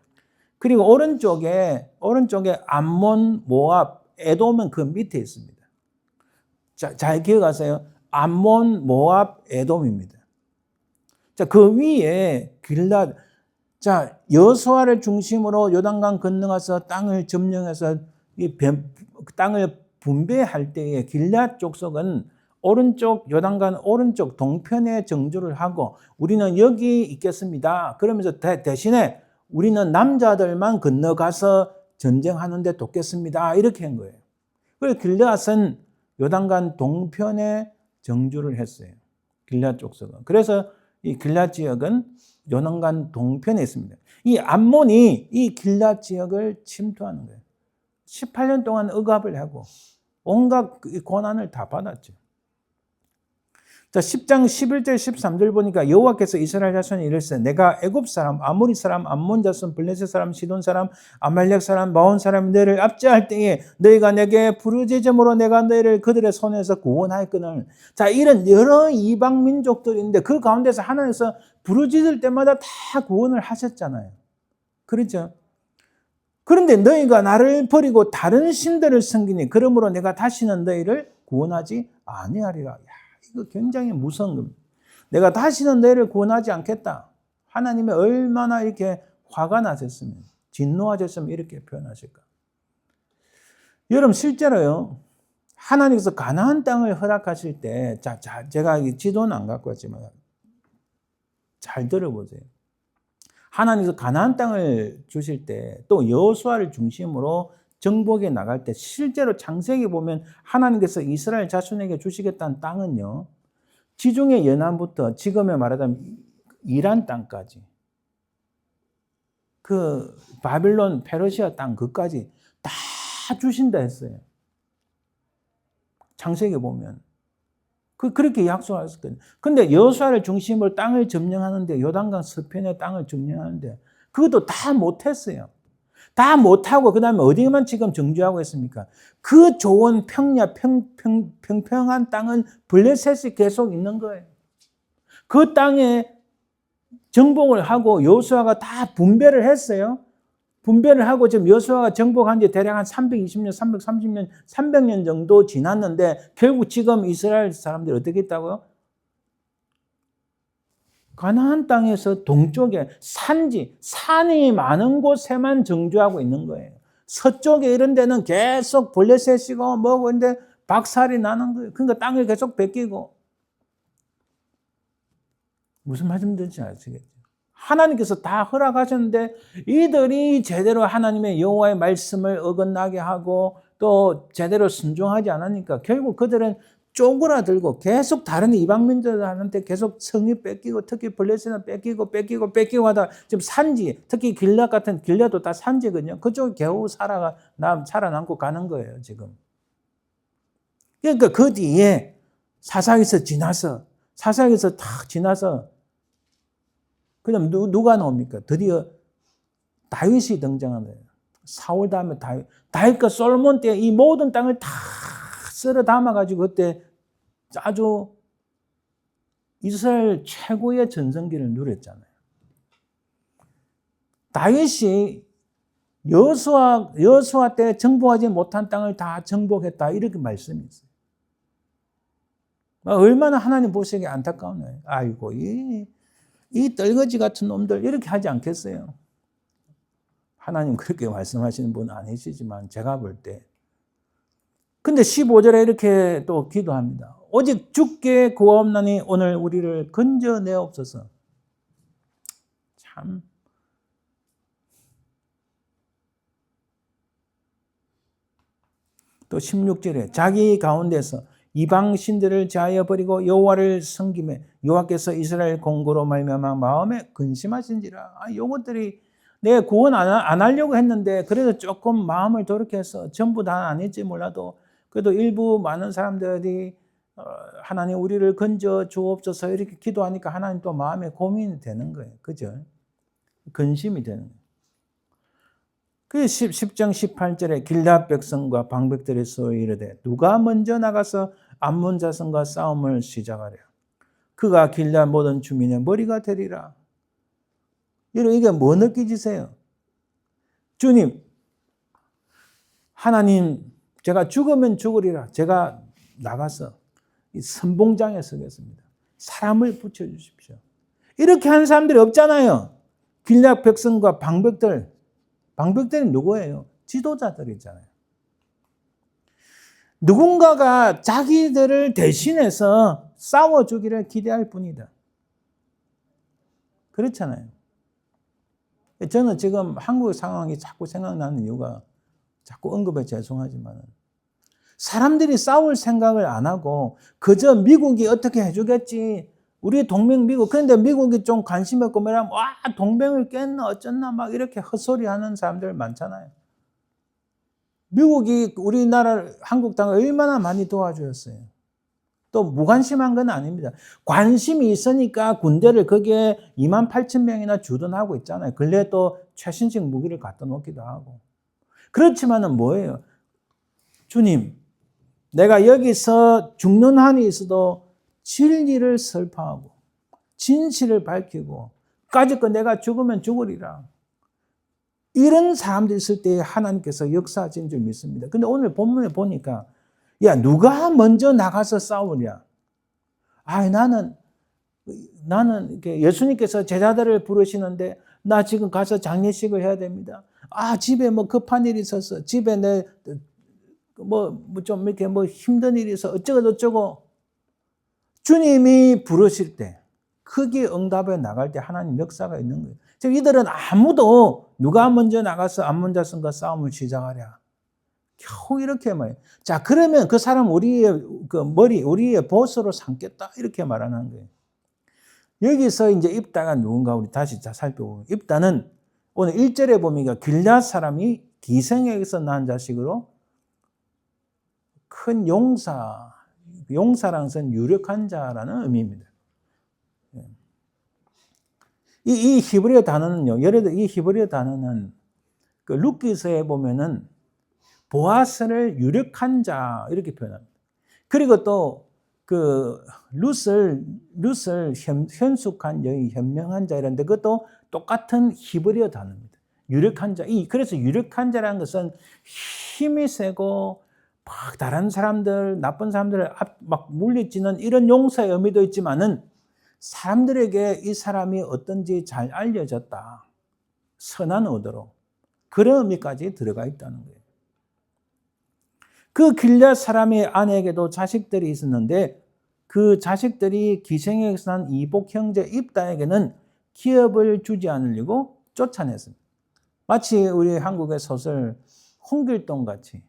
그리고 오른쪽에 암몬, 모압, 에돔은 그 밑에 있습니다. 자, 잘 기억하세요. 암몬, 모압, 에돔입니다. 자, 그 위에 길앗, 자, 여호수아를 중심으로 요단강 건너가서 땅을 점령해서 이 땅을 분배할 때에 길앗 족속은 오른쪽 요단강 오른쪽 동편에 정주를 하고 우리는 여기 있겠습니다. 그러면서 대신에 우리는 남자들만 건너가서 전쟁하는데 돕겠습니다. 이렇게 한 거예요. 그래서 길앗은 요단강 동편에 정주를 했어요. 길앗 족속은. 그래서 이 길앗 지역은 요단강 동편에 있습니다. 이 암몬이 이 길앗 지역을 침투하는 거예요. 18년 동안 억압을 하고 온갖 고난을 다 받았죠. 자, 10장 11절 13절 보니까 여호와께서 이스라엘 자손에 이르시되 내가 애굽 사람, 아모리 사람, 암몬 자손, 블레셋 사람, 시돈 사람, 아말렉 사람, 마온 사람 너희를 압제할 때에 너희가 내게 부르짖음으로 내가 너희를 그들의 손에서 구원하였거늘. 자, 이런 여러 이방 민족들이 있는데 그 가운데서 하나님께서 부르짖을 때마다 다 구원을 하셨잖아요. 그렇죠? 그런데 너희가 나를 버리고 다른 신들을 섬기니 그러므로 내가 다시는 너희를 구원하지 아니하리라. 이거 굉장히 무서운 겁니다. 내가 다시는 너희를 구원하지 않겠다. 하나님이 얼마나 이렇게 화가 나셨으면, 진노하셨으면 이렇게 표현하실까. 여러분 실제로요. 하나님께서 가나안 땅을 허락하실 때, 제가 지도는 안 갖고 왔지만 잘 들어보세요. 하나님께서 가나안 땅을 주실 때 또 여호수아를 중심으로 정복에 나갈 때 실제로 창세기 보면 하나님께서 이스라엘 자손에게 주시겠다는 땅은요. 지중해 연안부터 지금에 말하자면 이란 땅까지 그 바빌론 페르시아 땅 그까지 다 주신다 했어요. 창세기 보면. 그렇게 약속하셨거든요. 근데 여호수아를 중심으로 땅을 점령하는데 요단강 서편의 땅을 점령하는데 그것도 다 못했어요. 다 못하고 그 다음에 어디만 지금 정주하고 있습니까? 그 좋은 평평한 땅은 블레셋이 계속 있는 거예요. 그 땅에 정복을 하고 여호수아가 다 분배를 했어요. 분배를 하고 지금 여호수아가 정복한 지 대략 한 320년, 330년, 300년 정도 지났는데 결국 지금 이스라엘 사람들이 어떻게 했다고요? 가나안 땅에서 동쪽에 산이 많은 곳에만 정주하고 있는 거예요. 서쪽에 이런 데는 계속 블레셋이고 뭐고 근데 박살이 나는 거예요. 그러니까 땅을 계속 뺏기고. 무슨 말씀인지 아시겠죠? 하나님께서 다 허락하셨는데 이들이 제대로 하나님의 여호와의 말씀을 어긋나게 하고 또 제대로 순종하지 않으니까 결국 그들은 쪼그라들고 계속 다른 이방 민족들한테 계속 성이 뺏기고 특히 블레셋은 뺏기고 하다 지금 산지 특히 길앗 같은 길앗도 다 산지거든요. 그쪽에 겨우 살아남고 가는 거예요 지금. 그러니까 그 뒤에 사사기에서 탁 지나서 그럼 누가 나옵니까? 드디어 다윗이 등장하는 거예요. 사울 다음에 다윗과 솔몬 때 이 모든 땅을 다 쓸어 담아가지고 그때 아주 이스라엘 최고의 전성기를 누렸잖아요. 다윗이 여호수아 때 정복하지 못한 땅을 다 정복했다 이렇게 말씀이 있어요. 얼마나 하나님 보시기에 안타까우네요. 아이고 이 떨거지 같은 놈들 이렇게 하지 않겠어요. 하나님 그렇게 말씀하시는 분은 아니시지만 제가 볼 때 근데 15절에 이렇게 또 기도합니다. 오직 주께 구하옵나니 오늘 우리를 건져내옵소서. 참 또 16절에 자기 가운데서 이방 신들을 제하여 버리고 여호와를 섬기매 여호와께서 이스라엘 공고로 말미암아 마음에 근심하신지라. 요것들이 내가 구원 안 하려고 했는데 그래도 조금 마음을 돌이켜서 전부 다 아닐지 몰라도 그래도 일부 많은 사람들이 하나님 우리를 건져 주옵소서 이렇게 기도하니까 하나님 또 마음에 고민이 되는 거예요. 그죠? 근심이 되는 거예요. 그 10장 18절에 길앗 백성과 방백들의 소리 이르되 누가 먼저 나가서 암몬 자손과 싸움을 시작하랴. 그가 길앗 모든 주민의 머리가 되리라. 여러분 이게 뭐 느끼지세요? 주님, 하나님 제가 죽으면 죽으리라. 제가 나가서 이 선봉장에 서겠습니다. 사람을 붙여주십시오. 이렇게 하는 사람들이 없잖아요. 길앗 백성과 방백들. 방백들이 누구예요? 지도자들이잖아요. 누군가가 자기들을 대신해서 싸워주기를 기대할 뿐이다. 그렇잖아요. 저는 지금 한국의 상황이 자꾸 생각나는 이유가 자꾸 언급해 죄송하지만 사람들이 싸울 생각을 안 하고 그저 미국이 어떻게 해주겠지. 우리 동맹 미국. 그런데 미국이 좀 관심 없고 뭐라면 와 동맹을 깼나 어쩌나 막 이렇게 헛소리하는 사람들 많잖아요. 미국이 우리나라 한국 땅을 얼마나 많이 도와주었어요. 또 무관심한 건 아닙니다. 관심이 있으니까 군대를 거기에 28,000명이나 주둔하고 있잖아요. 근래 또 최신식 무기를 갖다 놓기도 하고. 그렇지만은 뭐예요? 주님, 내가 여기서 죽는 한이 있어도 진리를 설파하고 진실을 밝히고 까짓거 내가 죽으면 죽으리라. 이런 사람들이 있을 때 하나님께서 역사하신 줄 믿습니다. 근데 오늘 본문에 보니까 야 누가 먼저 나가서 싸우냐? 나는 예수님께서 제자들을 부르시는데 나 지금 가서 장례식을 해야 됩니다. 집에 뭐 급한 일이 있어서 집에 내 좀 이렇게 힘든 일이 있어 어쩌고 주님이 부르실 때 크게 응답에 나갈 때 하나님 역사가 있는 거예요. 즉 이들은 아무도 누가 먼저 나가서 암몬 자손과 싸움을 시작하랴. 겨우 이렇게 말해요. 자 그러면 그 사람 우리의 우리의 보스로 삼겠다 이렇게 말하는 거예요. 여기서 이제 입다가 누군가 우리 다시 살펴보면 입다는 오늘 1절에 보면 길앗 사람이 기생에게서 낳은 자식으로 큰 용사라는 것은 유력한 자라는 의미입니다. 이 히브리어 단어는요, 예를 들어 이 히브리어 단어는 그 룻기서에 보면은 보아스를 유력한 자 이렇게 표현합니다. 그리고 또 그 룻을 현숙한 여인, 현명한 자 이런데 그것도 똑같은 히브리어 단어입니다. 유력한 자. 그래서 유력한 자라는 것은 힘이 세고 막 다른 사람들, 나쁜 사람들을 막 물리치는 이런 용사의 의미도 있지만은 사람들에게 이 사람이 어떤지 잘 알려졌다. 선한 의도로. 그런 의미까지 들어가 있다는 거예요. 그 길앗 사람의 아내에게도 자식들이 있었는데 그 자식들이 기생에게서 난 이복 형제 입다에게는 기업을 주지 않으려고 쫓아냈습니다. 마치 우리 한국의 소설 홍길동 같이.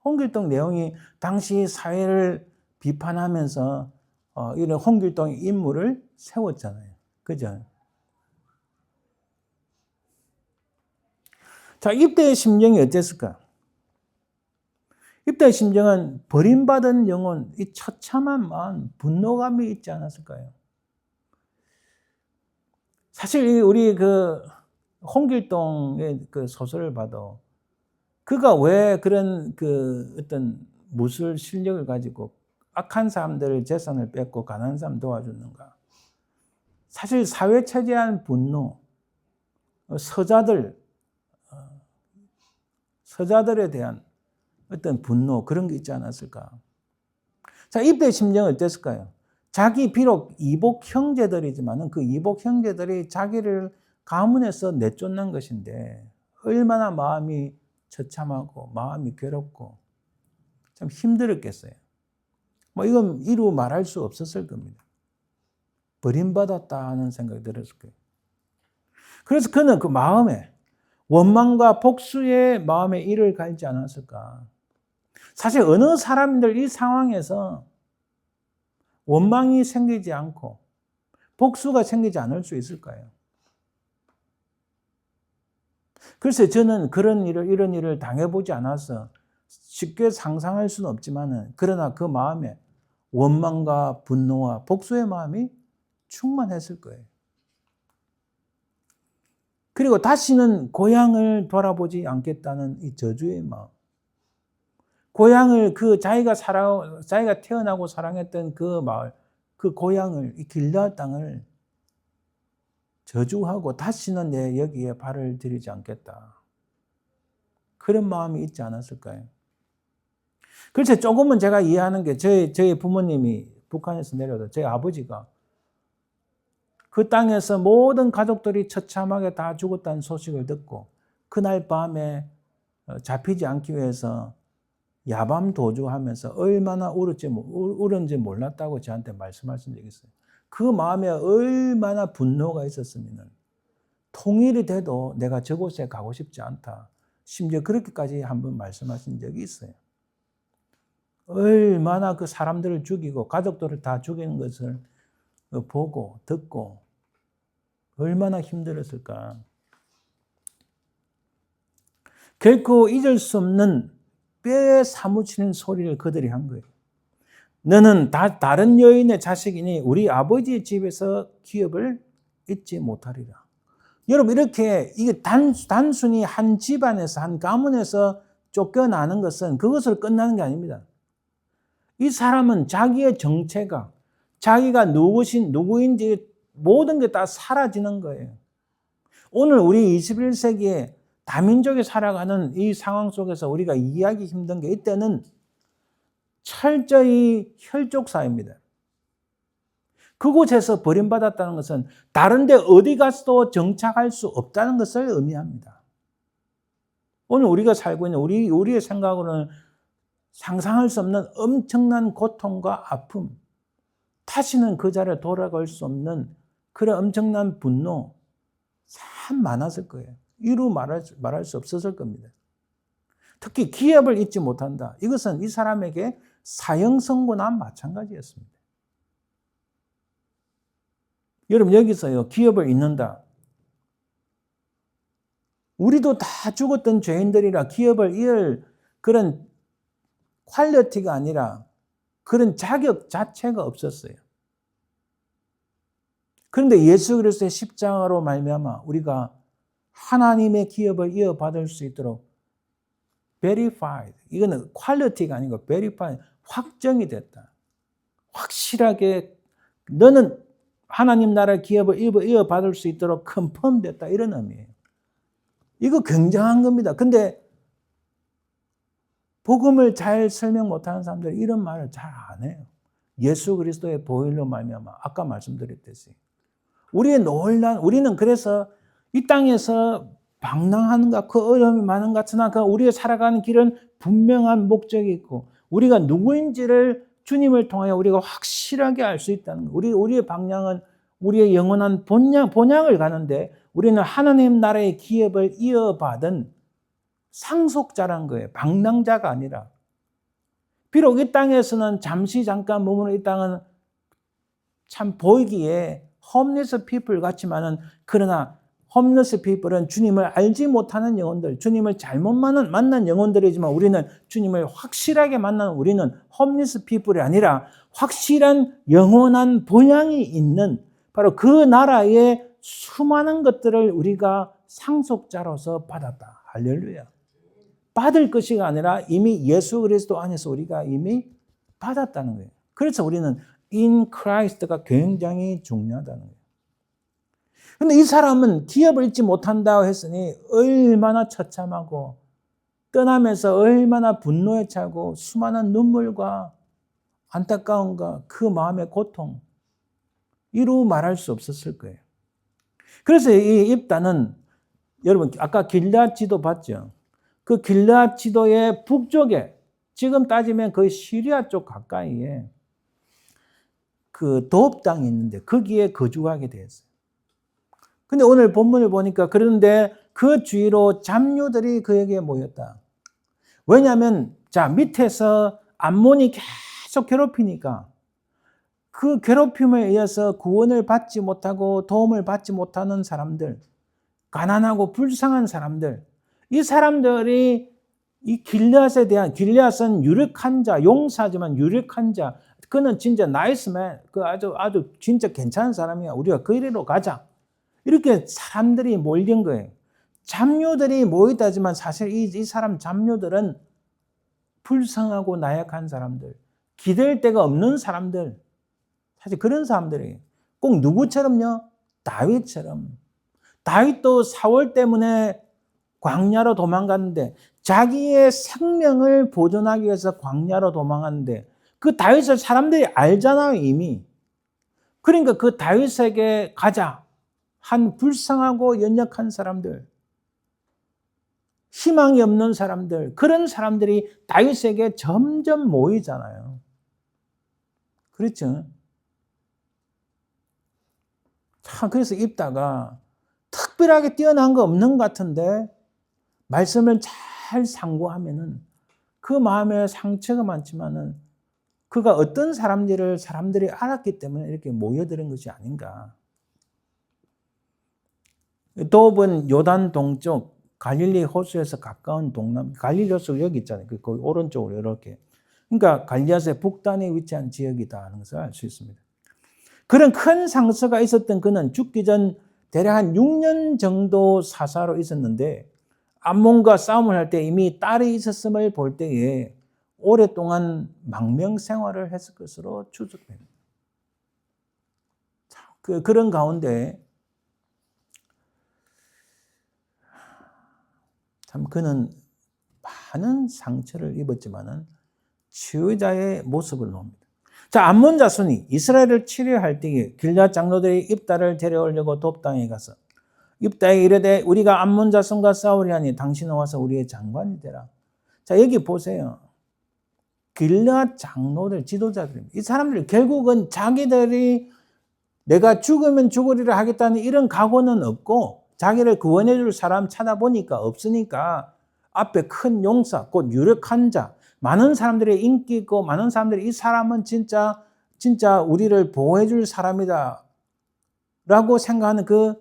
홍길동 내용이 당시 사회를 비판하면서 이런 홍길동의 인물을 세웠잖아요. 그죠? 자, 입다의 심정이 어땠을까? 입다의 심정은 버림받은 영혼, 이 처참한 마음, 분노감이 있지 않았을까요? 사실 우리 홍길동의 그 소설을 봐도 그가 왜 그런 어떤 무술 실력을 가지고 악한 사람들의 재산을 뺏고 가난한 사람 도와주는가? 사실 사회 체제한 분노, 서자들에 대한 어떤 분노 그런 게 있지 않았을까? 자, 입다의 심정은 어땠을까요? 자기 비록 이복 형제들이지만은 그 이복 형제들이 자기를 가문에서 내쫓는 것인데 얼마나 마음이 처참하고 마음이 괴롭고 참 힘들었겠어요. 이건 이루 말할 수 없었을 겁니다. 버림받았다 하는 생각이 들었을 거예요. 그래서 그는 그 마음에 원망과 복수의 마음에 이를 갈지 않았을까? 사실 어느 사람들 이 상황에서 원망이 생기지 않고 복수가 생기지 않을 수 있을까요? 글쎄 저는 이런 일을 당해보지 않아서 쉽게 상상할 수는 없지만은, 그러나 그 마음에 원망과 분노와 복수의 마음이 충만했을 거예요. 그리고 다시는 고향을 돌아보지 않겠다는 이 저주의 마음. 고향을, 자기가 태어나고 사랑했던 그 마을, 그 고향을, 이 길르앗 땅을 저주하고 다시는 내 여기에 발을 들이지 않겠다. 그런 마음이 있지 않았을까요? 글쎄 조금은 제가 이해하는 게, 저희 부모님이 북한에서 내려오다 저희 아버지가 그 땅에서 모든 가족들이 처참하게 다 죽었다는 소식을 듣고 그날 밤에 잡히지 않기 위해서 야밤 도주하면서 얼마나 울은지 몰랐다고 저한테 말씀하신 적이 있어요. 그 마음에 얼마나 분노가 있었으면 통일이 돼도 내가 저곳에 가고 싶지 않다. 심지어 그렇게까지 한번 말씀하신 적이 있어요. 얼마나 그 사람들을 죽이고 가족들을 다 죽이는 것을 보고 듣고 얼마나 힘들었을까. 결코 잊을 수 없는 뼈에 사무치는 소리를 그들이 한 거예요. 너는 다른 여인의 자식이니 우리 아버지의 집에서 기업을 잊지 못하리라. 여러분, 이렇게 이게 단순히 한 집안에서, 한 가문에서 쫓겨나는 것은 그것으로 끝나는 게 아닙니다. 이 사람은 자기의 정체가, 자기가 누구인지 모든 게 다 사라지는 거예요. 오늘 우리 21세기에 다민족이 살아가는 이 상황 속에서 우리가 이해하기 힘든 게, 이때는 철저히 혈족사입니다. 그곳에서 버림받았다는 것은 다른 데 어디 가서도 정착할 수 없다는 것을 의미합니다. 오늘 우리가 살고 있는 우리의 생각으로는 상상할 수 없는 엄청난 고통과 아픔, 다시는 그 자리에 돌아갈 수 없는 그런 엄청난 분노 참 많았을 거예요. 이루 말할 수 없었을 겁니다. 특히 기업을 잊지 못한다. 이것은 이 사람에게 사형선고나 마찬가지였습니다. 여러분, 여기서요, 기업을 잊는다. 우리도 다 죽었던 죄인들이라 기업을 잃을 그런 퀄리티가 아니라 그런 자격 자체가 없었어요. 그런데 예수 그리스도의 십자가로 말미암아 우리가 하나님의 기업을 이어받을 수 있도록 verified, 이거는 퀄리티가 아니고 verified, 확정이 됐다. 확실하게 너는 하나님 나라의 기업을 이어받을 수 있도록 컨펌 됐다, 이런 의미예요. 이거 굉장한 겁니다. 근데 복음을 잘 설명 못하는 사람들은 이런 말을 잘 안 해요. 예수 그리스도의 보혈로 말미암아, 아까 말씀드렸듯이 우리는 그래서 이 땅에서 방랑하는가, 그 어려움이 많은 것 같으나 그 우리가 살아가는 길은 분명한 목적이 있고 우리가 누구인지를 주님을 통하여 우리가 확실하게 알 수 있다는 거예요. 우리의 방향은 우리의 영원한 본향을 가는데 우리는 하나님 나라의 기업을 이어받은 상속자란 거예요. 방랑자가 아니라. 비록 이 땅에서는 잠깐 머무는 이 땅은 참 보이기에 홈리스 피플 같지만은, 그러나 홈리스 피플은 주님을 알지 못하는 영혼들, 주님을 잘못 만난 영혼들이지만 우리는 주님을 확실하게 만난, 우리는 홈리스 피플이 아니라 확실한 영원한 본향이 있는 바로 그 나라의 수많은 것들을 우리가 상속자로서 받았다. 할렐루야. 받을 것이가 아니라 이미 예수 그리스도 안에서 우리가 이미 받았다는 거예요. 그래서 우리는 in Christ가 굉장히 중요하다는 거예요. 그런데 이 사람은 기업을 잊지 못한다고 했으니 얼마나 처참하고 떠나면서 얼마나 분노에 차고 수많은 눈물과 안타까움과 그 마음의 고통, 이루 말할 수 없었을 거예요. 그래서 이 입다는, 여러분 아까 길르앗 지도 봤죠? 그 길르앗 지도의 북쪽에, 지금 따지면 거의 시리아 쪽 가까이에 그 도읍 땅이 있는데 거기에 거주하게 되었어요. 근데 오늘 본문을 보니까, 그런데 그 주위로 잡류들이 그에게 모였다. 왜냐하면 밑에서 암몬이 계속 괴롭히니까 그 괴롭힘에 의해서 구원을 받지 못하고 도움을 받지 못하는 사람들, 가난하고 불쌍한 사람들, 이 사람들이 이 길앗에 대한, 길앗은 유력한 자, 용사지만 유력한 자, 그는 진짜 나이스맨, 그 아주 진짜 괜찮은 사람이야. 우리가 그 일로 가자. 이렇게 사람들이 몰린 거예요. 잡류들이 모였다지만 사실 이 사람 잡류들은 불쌍하고 나약한 사람들, 기댈 데가 없는 사람들, 사실 그런 사람들이에요. 꼭 누구처럼요? 다윗처럼. 다윗도 사울 때문에 광야로 도망갔는데, 자기의 생명을 보존하기 위해서 광야로 도망갔는데, 그 다윗을 사람들이 알잖아요, 이미. 그러니까 그 다윗에게 가자. 한 불쌍하고 연약한 사람들, 희망이 없는 사람들, 그런 사람들이 다윗에게 점점 모이잖아요. 그렇죠? 참, 그래서 입다가 특별하게 뛰어난 거 없는 것 같은데, 말씀을 잘 상고하면은 그 마음에 상처가 많지만은 그가 어떤 사람들을 사람들이 알았기 때문에 이렇게 모여드는 것이 아닌가. 도읍은 요단 동쪽 갈릴리 호수에서 가까운 동남, 갈릴리 호수 여기 있잖아요. 그 오른쪽으로 이렇게. 그러니까 갈리앗의 북단에 위치한 지역이다 하는 것을 알 수 있습니다. 그런 큰 상처가 있었던 그는 죽기 전 대략 한 6년 정도 사사로 있었는데, 암몬과 싸움을 할 때 이미 딸이 있었음을 볼 때에 오랫동안 망명 생활을 했을 것으로 추측됩니다. 그런 가운데 참 그는 많은 상처를 입었지만은 치유자의 모습을 놓습니다. 자, 암몬 자손이 이스라엘을 치료할 때에 길앗 장로들이 입다를 데려오려고 돕당에 가서 입다에 이르되 우리가 암몬 자손과 싸우리하니 당신은 와서 우리의 장관이 되라. 자, 여기 보세요. 길앗 장로들, 지도자들입니다. 이 사람들 결국은 자기들이 내가 죽으면 죽으리라 하겠다는 이런 각오는 없고, 자기를 구원해 줄 사람 찾아보니까 없으니까 앞에 큰 용사, 곧 유력한 자, 많은 사람들의 인기 있고 많은 사람들이 이 사람은 진짜 우리를 보호해 줄 사람이다 라고 생각하는 그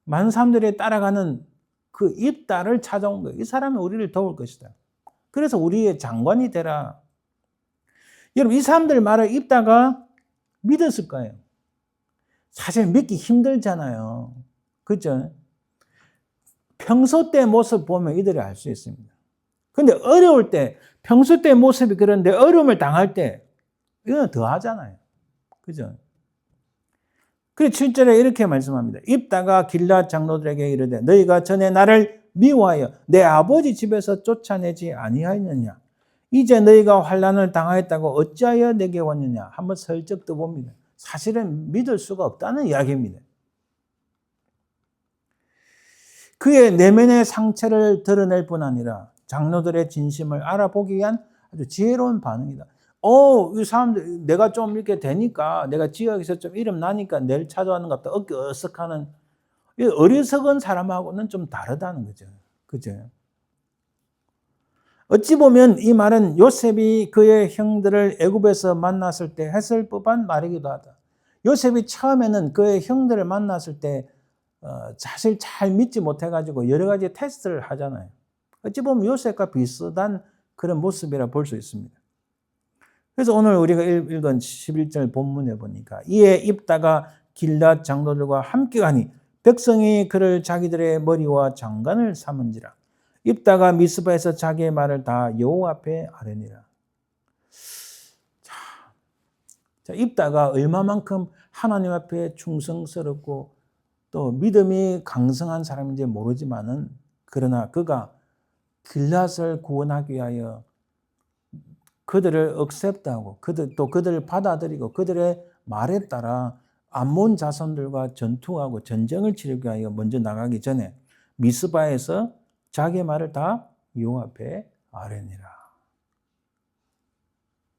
많은 사람들이 따라가는 그 입다를 찾아온 거예요. 이 사람이 우리를 도울 것이다. 그래서 우리의 장관이 되라. 여러분, 이 사람들 말을 입다가 믿었을 거예요. 사실 믿기 힘들잖아요. 그죠? 평소 때 모습 보면 이들이 알 수 있습니다. 근데 어려울 때, 평소 때 모습이 그런데 어려움을 당할 때, 이건 더 하잖아요. 그죠? 그래서 7절에 이렇게 말씀합니다. 입다가 길앗 장로들에게 이르되 너희가 전에 나를 미워하여 내 아버지 집에서 쫓아내지 아니하였느냐? 이제 너희가 환난을 당하였다고 어찌하여 내게 왔느냐? 한번 슬쩍 떠봅니다. 사실은 믿을 수가 없다는 이야기입니다. 그의 내면의 상처를 드러낼 뿐 아니라 장로들의 진심을 알아보기 위한 아주 지혜로운 반응이다. 이 사람들, 내가 좀 이렇게 되니까, 내가 지역에서 좀 이름 나니까 내를 찾아왔는 것 같다. 어깨 어색하는, 어리석은 사람하고는 좀 다르다는 거죠. 그죠? 어찌 보면 이 말은 요셉이 그의 형들을 애굽에서 만났을 때 했을 법한 말이기도 하다. 요셉이 처음에는 그의 형들을 만났을 때 사실 잘 믿지 못해가지고 여러 가지 테스트를 하잖아요. 어찌 보면 요셉과 비슷한 그런 모습이라 볼 수 있습니다. 그래서 오늘 우리가 읽은 11절 본문에 보니까 이에 입다가 길앗 장로들과 함께 가니 백성이 그를 자기들의 머리와 장관을 삼은지라. 입다가 미스바에서 자기의 말을 다 여호와 앞에 아뢰니라. 자, 입다가 얼마만큼 하나님 앞에 충성스럽고 또 믿음이 강성한 사람인지 모르지만은, 그러나 그가 길앗을 구원하기 위하여 그들을 억셉트하고 또 그들을 받아들이고 그들의 말에 따라 암몬 자손들과 전투하고 전쟁을 치르기 위하여 먼저 나가기 전에 미스바에서 자기의 말을 다 여호와 앞에 아뢰니라.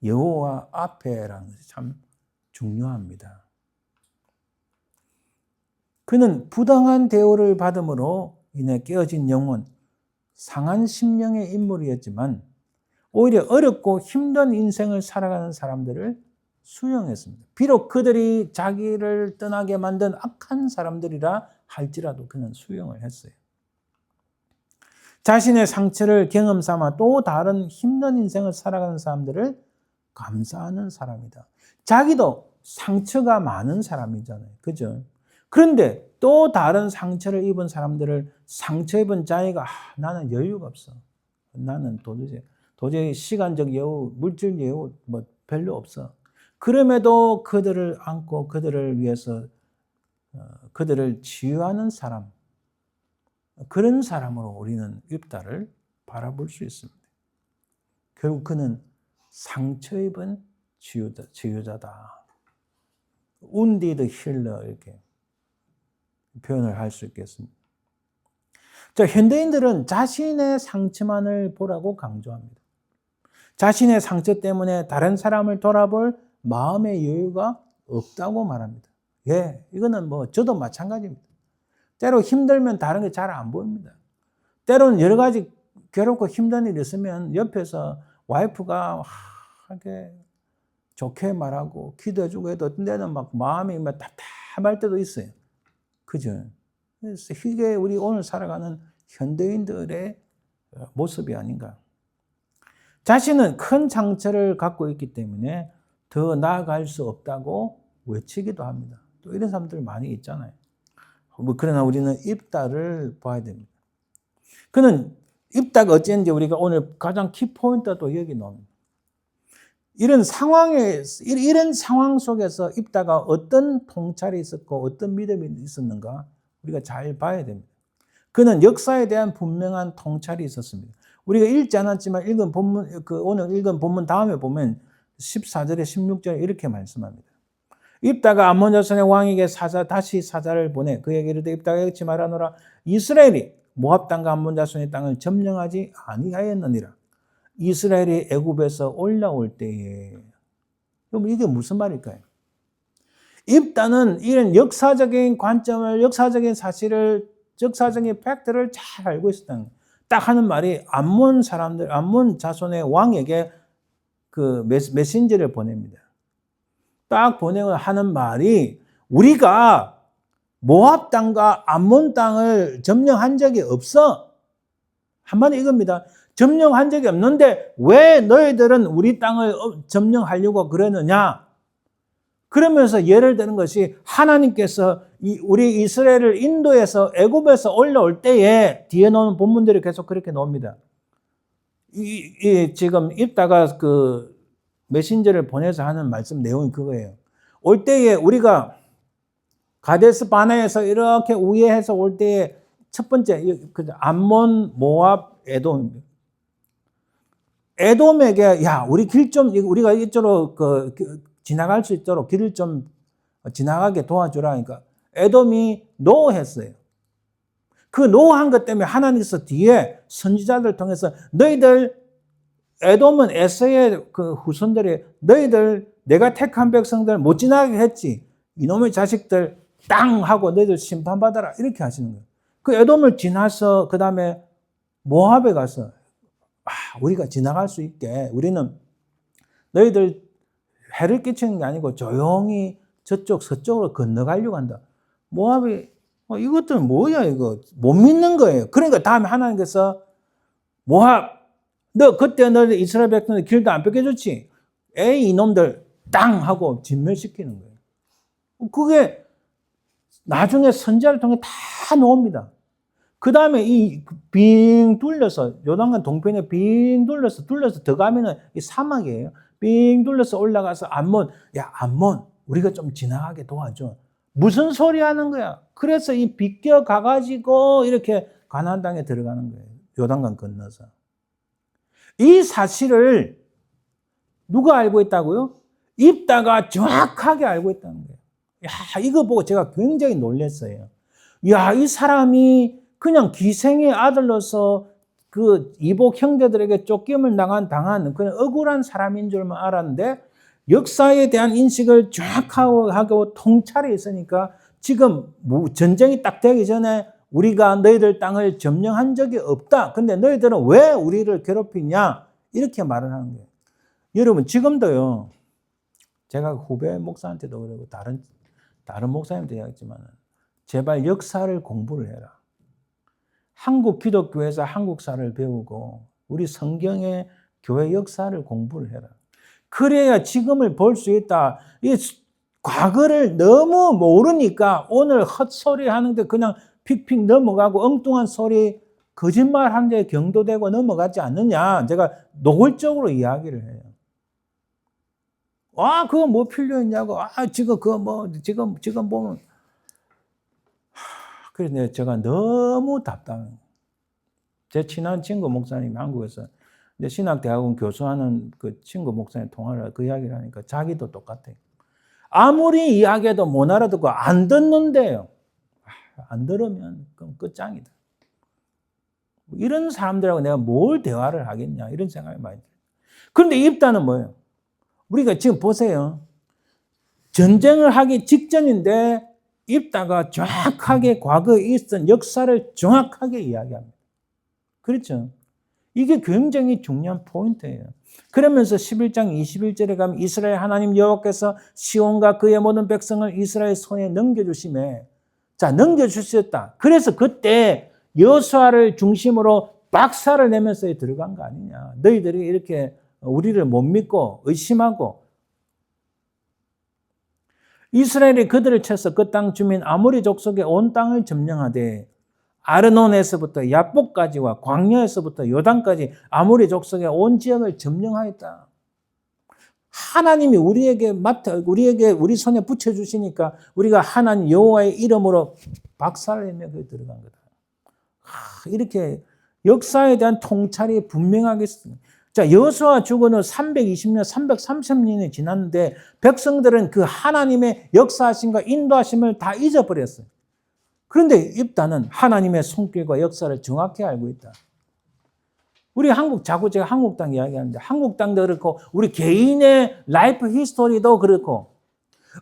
여호와 앞에라는 것이 참 중요합니다. 그는 부당한 대우를 받음으로 인해 깨어진 영혼, 상한 심령의 인물이었지만 오히려 어렵고 힘든 인생을 살아가는 사람들을 수용했습니다. 비록 그들이 자기를 떠나게 만든 악한 사람들이라 할지라도 그는 수용을 했어요. 자신의 상처를 경험 삼아 또 다른 힘든 인생을 살아가는 사람들을 감사하는 사람이다. 자기도 상처가 많은 사람이잖아요. 그죠? 그런데 또 다른 상처를 입은 사람들을 상처 입은 자기가 나는 여유가 없어. 나는 도저히 시간적 여유, 물질 여유 뭐 별로 없어. 그럼에도 그들을 안고 그들을 위해서 그들을 치유하는 사람, 그런 사람으로 우리는 윕다를 바라볼 수 있습니다. 결국 그는 상처 입은 치유자다. wounded healer 이렇게 표현을 할 수 있겠습니다. 자, 현대인들은 자신의 상처만을 보라고 강조합니다. 자신의 상처 때문에 다른 사람을 돌아볼 마음의 여유가 없다고 말합니다. 예, 이거는 뭐 저도 마찬가지입니다. 때로 힘들면 다른 게 잘 안 보입니다. 때로는 여러 가지 괴롭고 힘든 일이 있으면 옆에서 와이프가 하게 좋게 말하고 기도해주고 해도 어떤 데는 막 마음이 막 답답할 때도 있어요. 그죠? 그래서 이게 우리 오늘 살아가는 현대인들의 모습이 아닌가. 자신은 큰 상처를 갖고 있기 때문에 더 나아갈 수 없다고 외치기도 합니다. 또 이런 사람들 많이 있잖아요. 그러나 우리는 윕다를 봐야 됩니다. 그는 윕다가 어찌했는지 우리가 오늘 가장 키포인트도 여기 나옵니다. 이런 상황 속에서 윕다가 어떤 통찰이 있었고 어떤 믿음이 있었는가 우리가 잘 봐야 됩니다. 그는 역사에 대한 분명한 통찰이 있었습니다. 우리가 읽지 않았지만 오늘 읽은 본문 다음에 보면 14절에 16절에 이렇게 말씀합니다. 윕다가 암몬 자손의 왕에게 다시 사자를 보내 그에게 이르되 윕다가 읽지 말하노라. 이스라엘이 모압 땅과 암몬 자손의 땅을 점령하지 아니하였느니라. 이스라엘이 애굽에서 올라올 때에. 여러분 이게 무슨 말일까요? 윕다는 이런 역사적인 관점을, 역사적인 사실을, 역사적인 팩트를 잘 알고 있었다는 거예요. 딱 하는 말이 암몬 자손의 왕에게 그 메신저를 보냅니다. 딱 보내고 하는 말이 우리가 모압 땅과 암몬 땅을 점령한 적이 없어. 한마디 이겁니다. 점령한 적이 없는데 왜 너희들은 우리 땅을 점령하려고 그러느냐? 그러면서 예를 드는 것이 하나님께서 우리 이스라엘을 인도에서 애굽에서 올라올 때에 뒤에 나오는 본문들이 계속 그렇게 나옵니다. 지금 윕다가 그 메신저를 보내서 하는 말씀 내용이 그거예요. 올 때에 우리가 가데스 바네에서 이렇게 우회해서 올 때에 첫 번째 암몬, 모압, 에돔. 에돔에게 야 우리 길 좀 우리가 이쪽으로 지나갈 수 있도록 길을 좀 지나가게 도와주라 하니까 에돔이 노했어요. 그 노한 것 때문에 하나님께서 뒤에 선지자들 통해서 너희들 에돔은 에서의 그 후손들이 너희들 내가 택한 백성들 못 지나게 했지. 이놈의 자식들 땅 하고 너희들 심판받아라. 이렇게 하시는 거예요. 그 에돔을 지나서 그 다음에 모압에 가서 우리가 지나갈 수 있게 우리는 너희들 해를 끼치는 게 아니고 조용히 저쪽 서쪽으로 건너가려고 한다. 모압이 이것들은 뭐야 이거 못 믿는 거예요. 그러니까 다음에 하나님께서 모압 너 그때 너희 이스라엘 백성들 길도 안 뺏겨줬지? 에이 이놈들 땅 하고 진멸시키는 거예요. 그게 나중에 선지자를 통해 다 나옵니다. 그 다음에 빙 둘러서 요단강 동편에 빙 둘러서 더 가면은 이 사막이에요. 빙 둘러서 올라가서 암몬 우리가 좀 지나가게 도와줘. 무슨 소리 하는 거야? 그래서 이 비껴 가가지고 이렇게 가나안 땅에 들어가는 거예요. 요단강 건너서. 이 사실을 누가 알고 있다고요? 윕다가 정확하게 알고 있다는 거예요. 야, 이거 보고 제가 굉장히 놀랐어요. 야, 이 사람이 그냥 기생의 아들로서 그 이복 형제들에게 쫓김을 당한 그런 억울한 사람인 줄만 알았는데 역사에 대한 인식을 정확하고 통찰이 있으니까 지금 전쟁이 딱 되기 전에 우리가 너희들 땅을 점령한 적이 없다. 근데 너희들은 왜 우리를 괴롭히냐? 이렇게 말을 하는 거예요. 여러분 지금도요. 제가 후배 목사한테도 그러고 다른 목사님도 얘기했지만 제발 역사를 공부를 해라. 한국 기독교에서 한국사를 배우고 우리 성경의 교회 역사를 공부를 해라. 그래야 지금을 볼 수 있다. 이 과거를 너무 모르니까 오늘 헛소리 하는데 그냥 픽픽 넘어가고 엉뚱한 소리 거짓말 하는데 경도되고 넘어가지 않느냐. 제가 노골적으로 이야기를 해요. 그거 뭐 필요했냐고. 지금 그거 뭐 지금 보면 그래서 제가 너무 답답해요. 제 친한 친구 목사님이 한국에서 이제 신학대학원 교수하는 그 친구 목사님 통화를 그 이야기를 하니까 자기도 똑같아요. 아무리 이야기해도 못 알아듣고 안 듣는데요. 안 들으면 그럼 끝장이다. 이런 사람들하고 내가 뭘 대화를 하겠냐 이런 생각이 많이 들어요. 그런데 입다는 뭐예요? 우리가 지금 보세요. 전쟁을 하기 직전인데 입다가 정확하게 과거에 있었던 역사를 정확하게 이야기합니다. 그렇죠? 이게 굉장히 중요한 포인트예요. 그러면서 11장 21절에 가면 이스라엘 하나님 여호와께서 시온과 그의 모든 백성을 이스라엘 손에 넘겨주심에 자 넘겨주셨다. 그래서 그때 여호수아를 중심으로 박살을 내면서 들어간 거 아니냐. 너희들이 이렇게 우리를 못 믿고 의심하고 이스라엘이 그들을 쳐서 그 땅 주민 아모리 족속의 온 땅을 점령하되 아르논에서부터 야복까지와 광야에서부터 요단까지 아모리 족속의 온 지역을 점령하였다. 하나님이 우리에게 우리 손에 붙여 주시니까 우리가 하나님 여호와의 이름으로 박살을 내며 거기 들어간 거다. 이렇게 역사에 대한 통찰이 분명하게 있습니다. 자, 여호수아 죽은 후 320년, 330년이 지났는데 백성들은 그 하나님의 역사하심과 인도하심을 다 잊어버렸어요. 그런데 입다는 하나님의 손길과 역사를 정확히 알고 있다. 우리 자꾸 제가 한국 땅 이야기하는데 한국 땅도 그렇고 우리 개인의 라이프 히스토리도 그렇고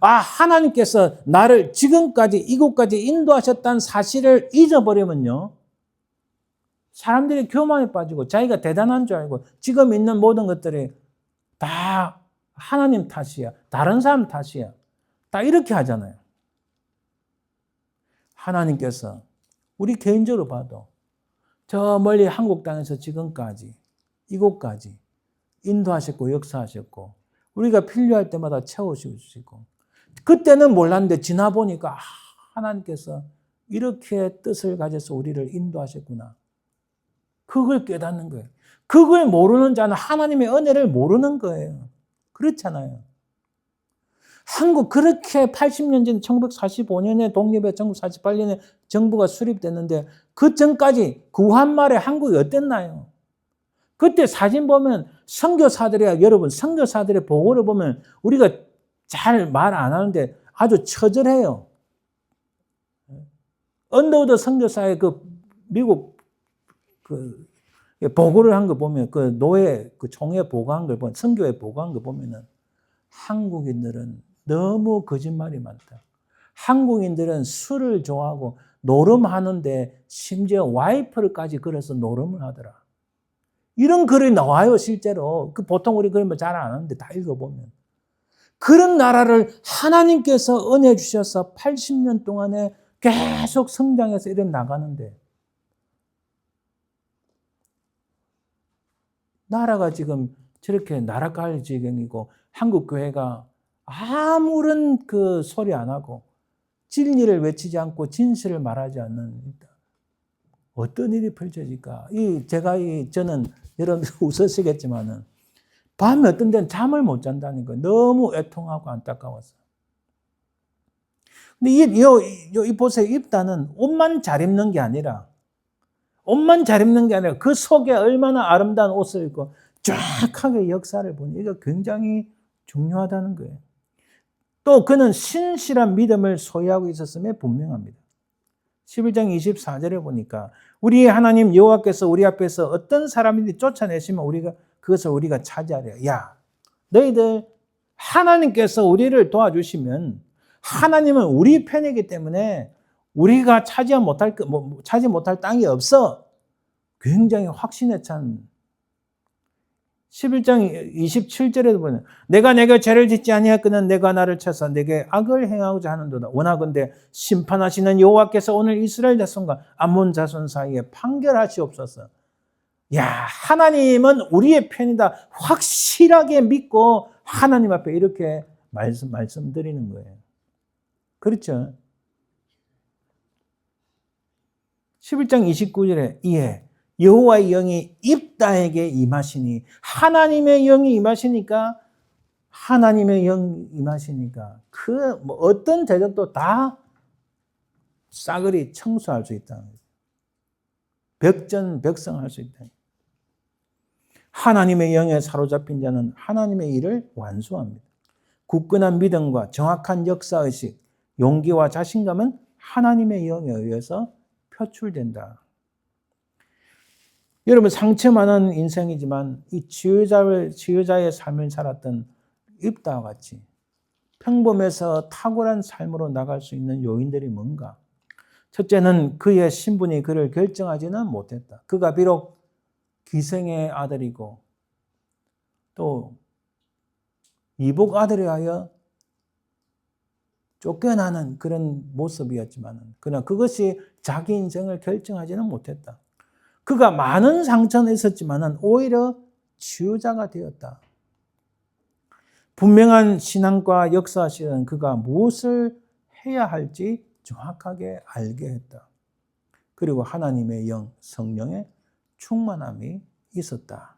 하나님께서 나를 지금까지 이곳까지 인도하셨다는 사실을 잊어버리면요. 사람들이 교만에 빠지고 자기가 대단한 줄 알고 지금 있는 모든 것들이 다 하나님 탓이야. 다른 사람 탓이야. 다 이렇게 하잖아요. 하나님께서 우리 개인적으로 봐도 저 멀리 한국 땅에서 지금까지 이곳까지 인도하셨고 역사하셨고 우리가 필요할 때마다 채워주시고 그때는 몰랐는데 지나보니까 하나님께서 이렇게 뜻을 가져서 우리를 인도하셨구나. 그걸 깨닫는 거예요. 그걸 모르는 자는 하나님의 은혜를 모르는 거예요. 그렇잖아요. 한국 그렇게 80년 전 1945년에 독립해 1948년에 정부가 수립됐는데 그 전까지 구한 말에 한국이 어땠나요? 그때 사진 보면 여러분 선교사들의 보고를 보면 우리가 잘 말 안 하는데 아주 처절해요. 언더우드 선교사의 그 미국 그 보고를 한 거 보면 그 노예 그 총회 보고한 걸 보면 선교회 보고한 거 보면은 한국인들은 너무 거짓말이 많다. 한국인들은 술을 좋아하고 노름하는데 심지어 와이프를까지 걸어서 노름을 하더라. 이런 글이 나와요, 실제로. 보통 우리 그런 거 잘 안 하는데 다 읽어보면. 그런 나라를 하나님께서 은혜 주셔서 80년 동안에 계속 성장해서 이래 나가는데 나라가 지금 저렇게 나락갈 지경이고 한국 교회가 아무런 그 소리 안 하고 진리를 외치지 않고 진실을 말하지 않는 어떤 일이 펼쳐질까? 저는 여러분들 웃으시겠지만은 밤에 어떤 데는 잠을 못 잔다는 거예요. 너무 애통하고 안타까워서. 근데 이 보세요. 입다는 옷만 잘 입는 게 아니라 그 속에 얼마나 아름다운 옷을 입고 정확하게 역사를 보니 이거 굉장히 중요하다는 거예요. 또 그는 신실한 믿음을 소유하고 있었음에 분명합니다. 11장 24절에 보니까 우리 하나님 여호와께서 우리 앞에서 어떤 사람인지 쫓아내시면 그것을 우리가 차지하려. 야, 너희들 하나님께서 우리를 도와주시면 하나님은 우리 편이기 때문에 우리가 차지 못할 땅이 없어. 굉장히 확신에 찬 11장 27절에도 보면 내가 내게 죄를 짓지 아니하였거든 내가 나를 쳐서 내게 악을 행하고자 하는도다. 원하건대 심판하시는 여호와께서 오늘 이스라엘 자손과 암몬 자손 사이에 판결하시옵소서. 야, 하나님은 우리의 편이다. 확실하게 믿고 하나님 앞에 이렇게 말씀드리는 거예요. 그렇죠? 11장 29절에 이에 여호와의 영이 입다에게 임하시니 하나님의 영이 임하시니까 하나님의 영이 임하시니까 그 뭐 어떤 대적도 다 싸그리 청소할 수 있다. 벽전벽성할 수 있다. 하나님의 영에 사로잡힌 자는 하나님의 일을 완수합니다. 굳건한 믿음과 정확한 역사의식, 용기와 자신감은 하나님의 영에 의해서 표출된다. 여러분 상처 많은 인생이지만 이 치유자의 삶을 살았던 입다와 같이 평범해서 탁월한 삶으로 나갈 수 있는 요인들이 뭔가? 첫째는 그의 신분이 그를 결정하지는 못했다. 그가 비록 기생의 아들이고 또 이복 아들이하여 쫓겨나는 그런 모습이었지만 그러나 그것이 자기 인생을 결정하지는 못했다. 그가 많은 상처는 있었지만 오히려 치유자가 되었다. 분명한 신앙과 역사시는 그가 무엇을 해야 할지 정확하게 알게 했다. 그리고 하나님의 영, 성령의 충만함이 있었다.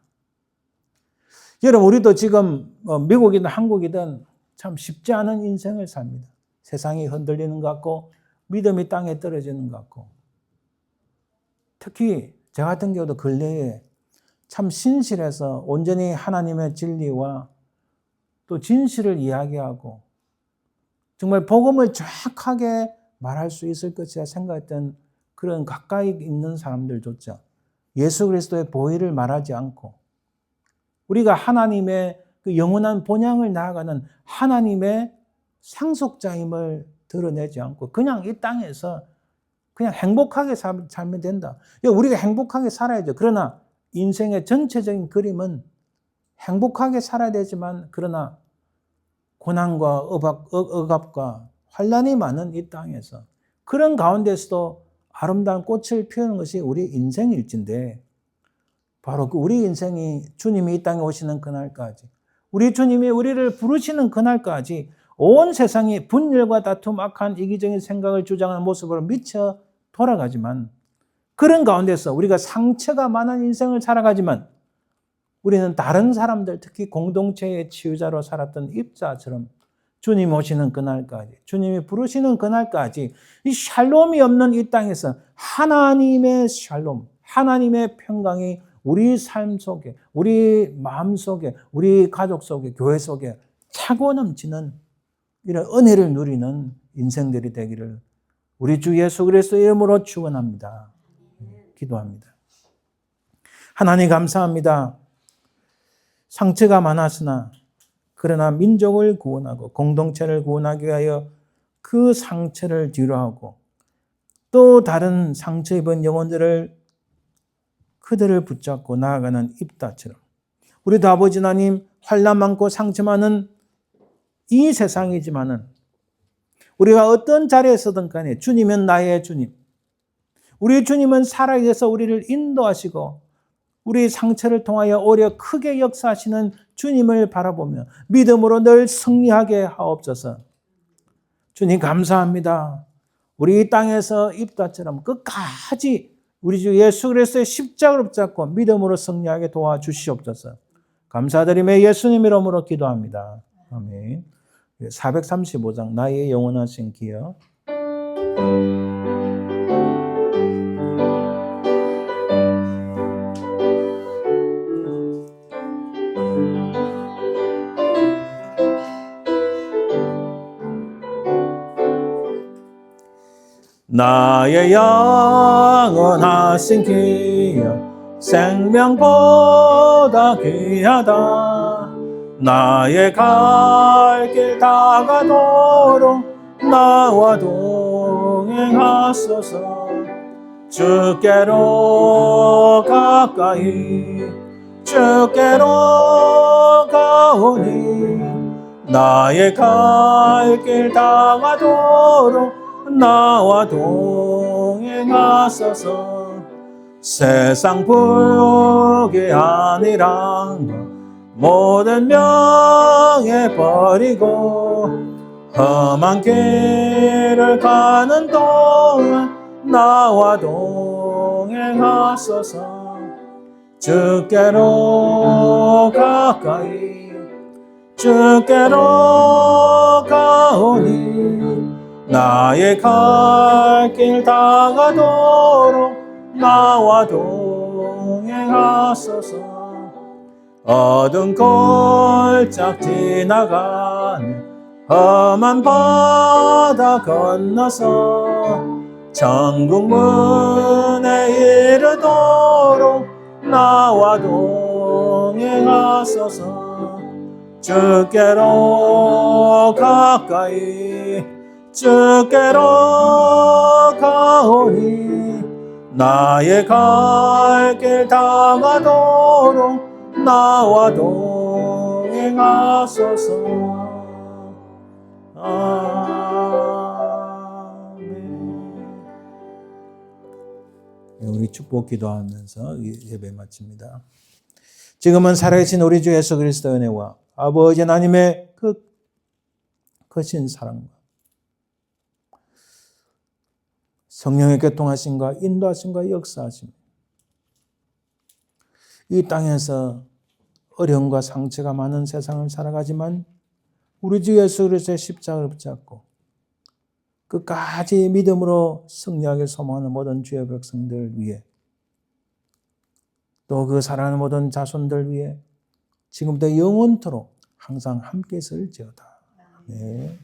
여러분 우리도 지금 미국이든 한국이든 참 쉽지 않은 인생을 삽니다. 세상이 흔들리는 것 같고 믿음이 땅에 떨어지는 것 같고 특히 저 같은 경우도 근래에 참 신실해서 온전히 하나님의 진리와 또 진실을 이야기하고 정말 복음을 정확하게 말할 수 있을 것이라 생각했던 그런 가까이 있는 사람들조차 예수 그리스도의 보혈을 말하지 않고 우리가 하나님의 그 영원한 본향을 나아가는 하나님의 상속자임을 드러내지 않고 그냥 이 땅에서 그냥 행복하게 살면 된다. 우리가 행복하게 살아야죠. 그러나 인생의 전체적인 그림은 행복하게 살아야 되지만 그러나 고난과 억압과 환난이 많은 이 땅에서 그런 가운데서도 아름다운 꽃을 피우는 것이 우리 인생일진데 바로 우리 인생이 주님이 이 땅에 오시는 그날까지 우리 주님이 우리를 부르시는 그날까지 온 세상이 분열과 다툼, 악한 이기적인 생각을 주장하는 모습으로 미쳐 돌아가지만 그런 가운데서 우리가 상처가 많은 인생을 살아가지만 우리는 다른 사람들 특히 공동체의 치유자로 살았던 입자처럼 주님 오시는 그날까지 주님이 부르시는 그날까지 이 샬롬이 없는 이 땅에서 하나님의 샬롬, 하나님의 평강이 우리 삶 속에 우리 마음 속에 우리 가족 속에 교회 속에 차고 넘치는 이런 은혜를 누리는 인생들이 되기를 우리 주 예수 그리스도의 이름으로 축원합니다. 기도합니다. 하나님 감사합니다. 상처가 많았으나 그러나 민족을 구원하고 공동체를 구원하기 위하여 그 상처를 뒤로하고 또 다른 상처 입은 영혼들을 그들을 붙잡고 나아가는 입다처럼 우리도 아버지 하나님 환난 많고 상처 많은 이 세상이지만은 우리가 어떤 자리에서든 간에 주님은 나의 주님. 우리 주님은 살아계셔서 우리를 인도하시고 우리 상처를 통하여 오히려 크게 역사하시는 주님을 바라보며 믿음으로 늘 승리하게 하옵소서. 주님 감사합니다. 우리 이 땅에서 입다처럼 끝까지 우리 주 예수 그리스도의 십자가를 붙잡고 믿음으로 승리하게 도와주시옵소서. 감사드리며 예수님 이름으로 기도합니다. 아멘. 435장 나의 영원하신 기여. 나의 영원하신 기여 생명보다 귀하다. 나의 갈 길 다가도록 나와 동행하소서. 주께로 가까이 주께로 가오니 나의 갈 길 다가도록 나와 동행하소서. 세상 불게 아니라 모든 명예 버리고 험한 길을 가는 동안 나와 동행하소서. 주께로 가까이 주께로 가오니 나의 갈 길 다가도록 나와 동행하소서. 어두운 골짝 지나가는 험한 바다 건너서 천국 문에 이르도록 나와 동행하소서. 주께로 가까이 주께로 가오니 나의 갈 길 다가도록 나와 동행하소서. 아멘. 우리 축복 기도하면서 예배 마칩니다. 지금은 살아계신 우리 주 예수 그리스도의 은혜와 아버지 하나님의 그 크신 사랑과 성령의 교통하심과 인도하심과 역사하심, 이 땅에서 어려움과 상처가 많은 세상을 살아가지만 우리 주 예수 그리스도의 십자가를 붙잡고 끝까지 믿음으로 승리하길 소망하는 모든 주의 백성들 위해, 또 그 사랑하는 모든 자손들 위해 지금부터 영원토록 항상 함께 있을지어다. 네.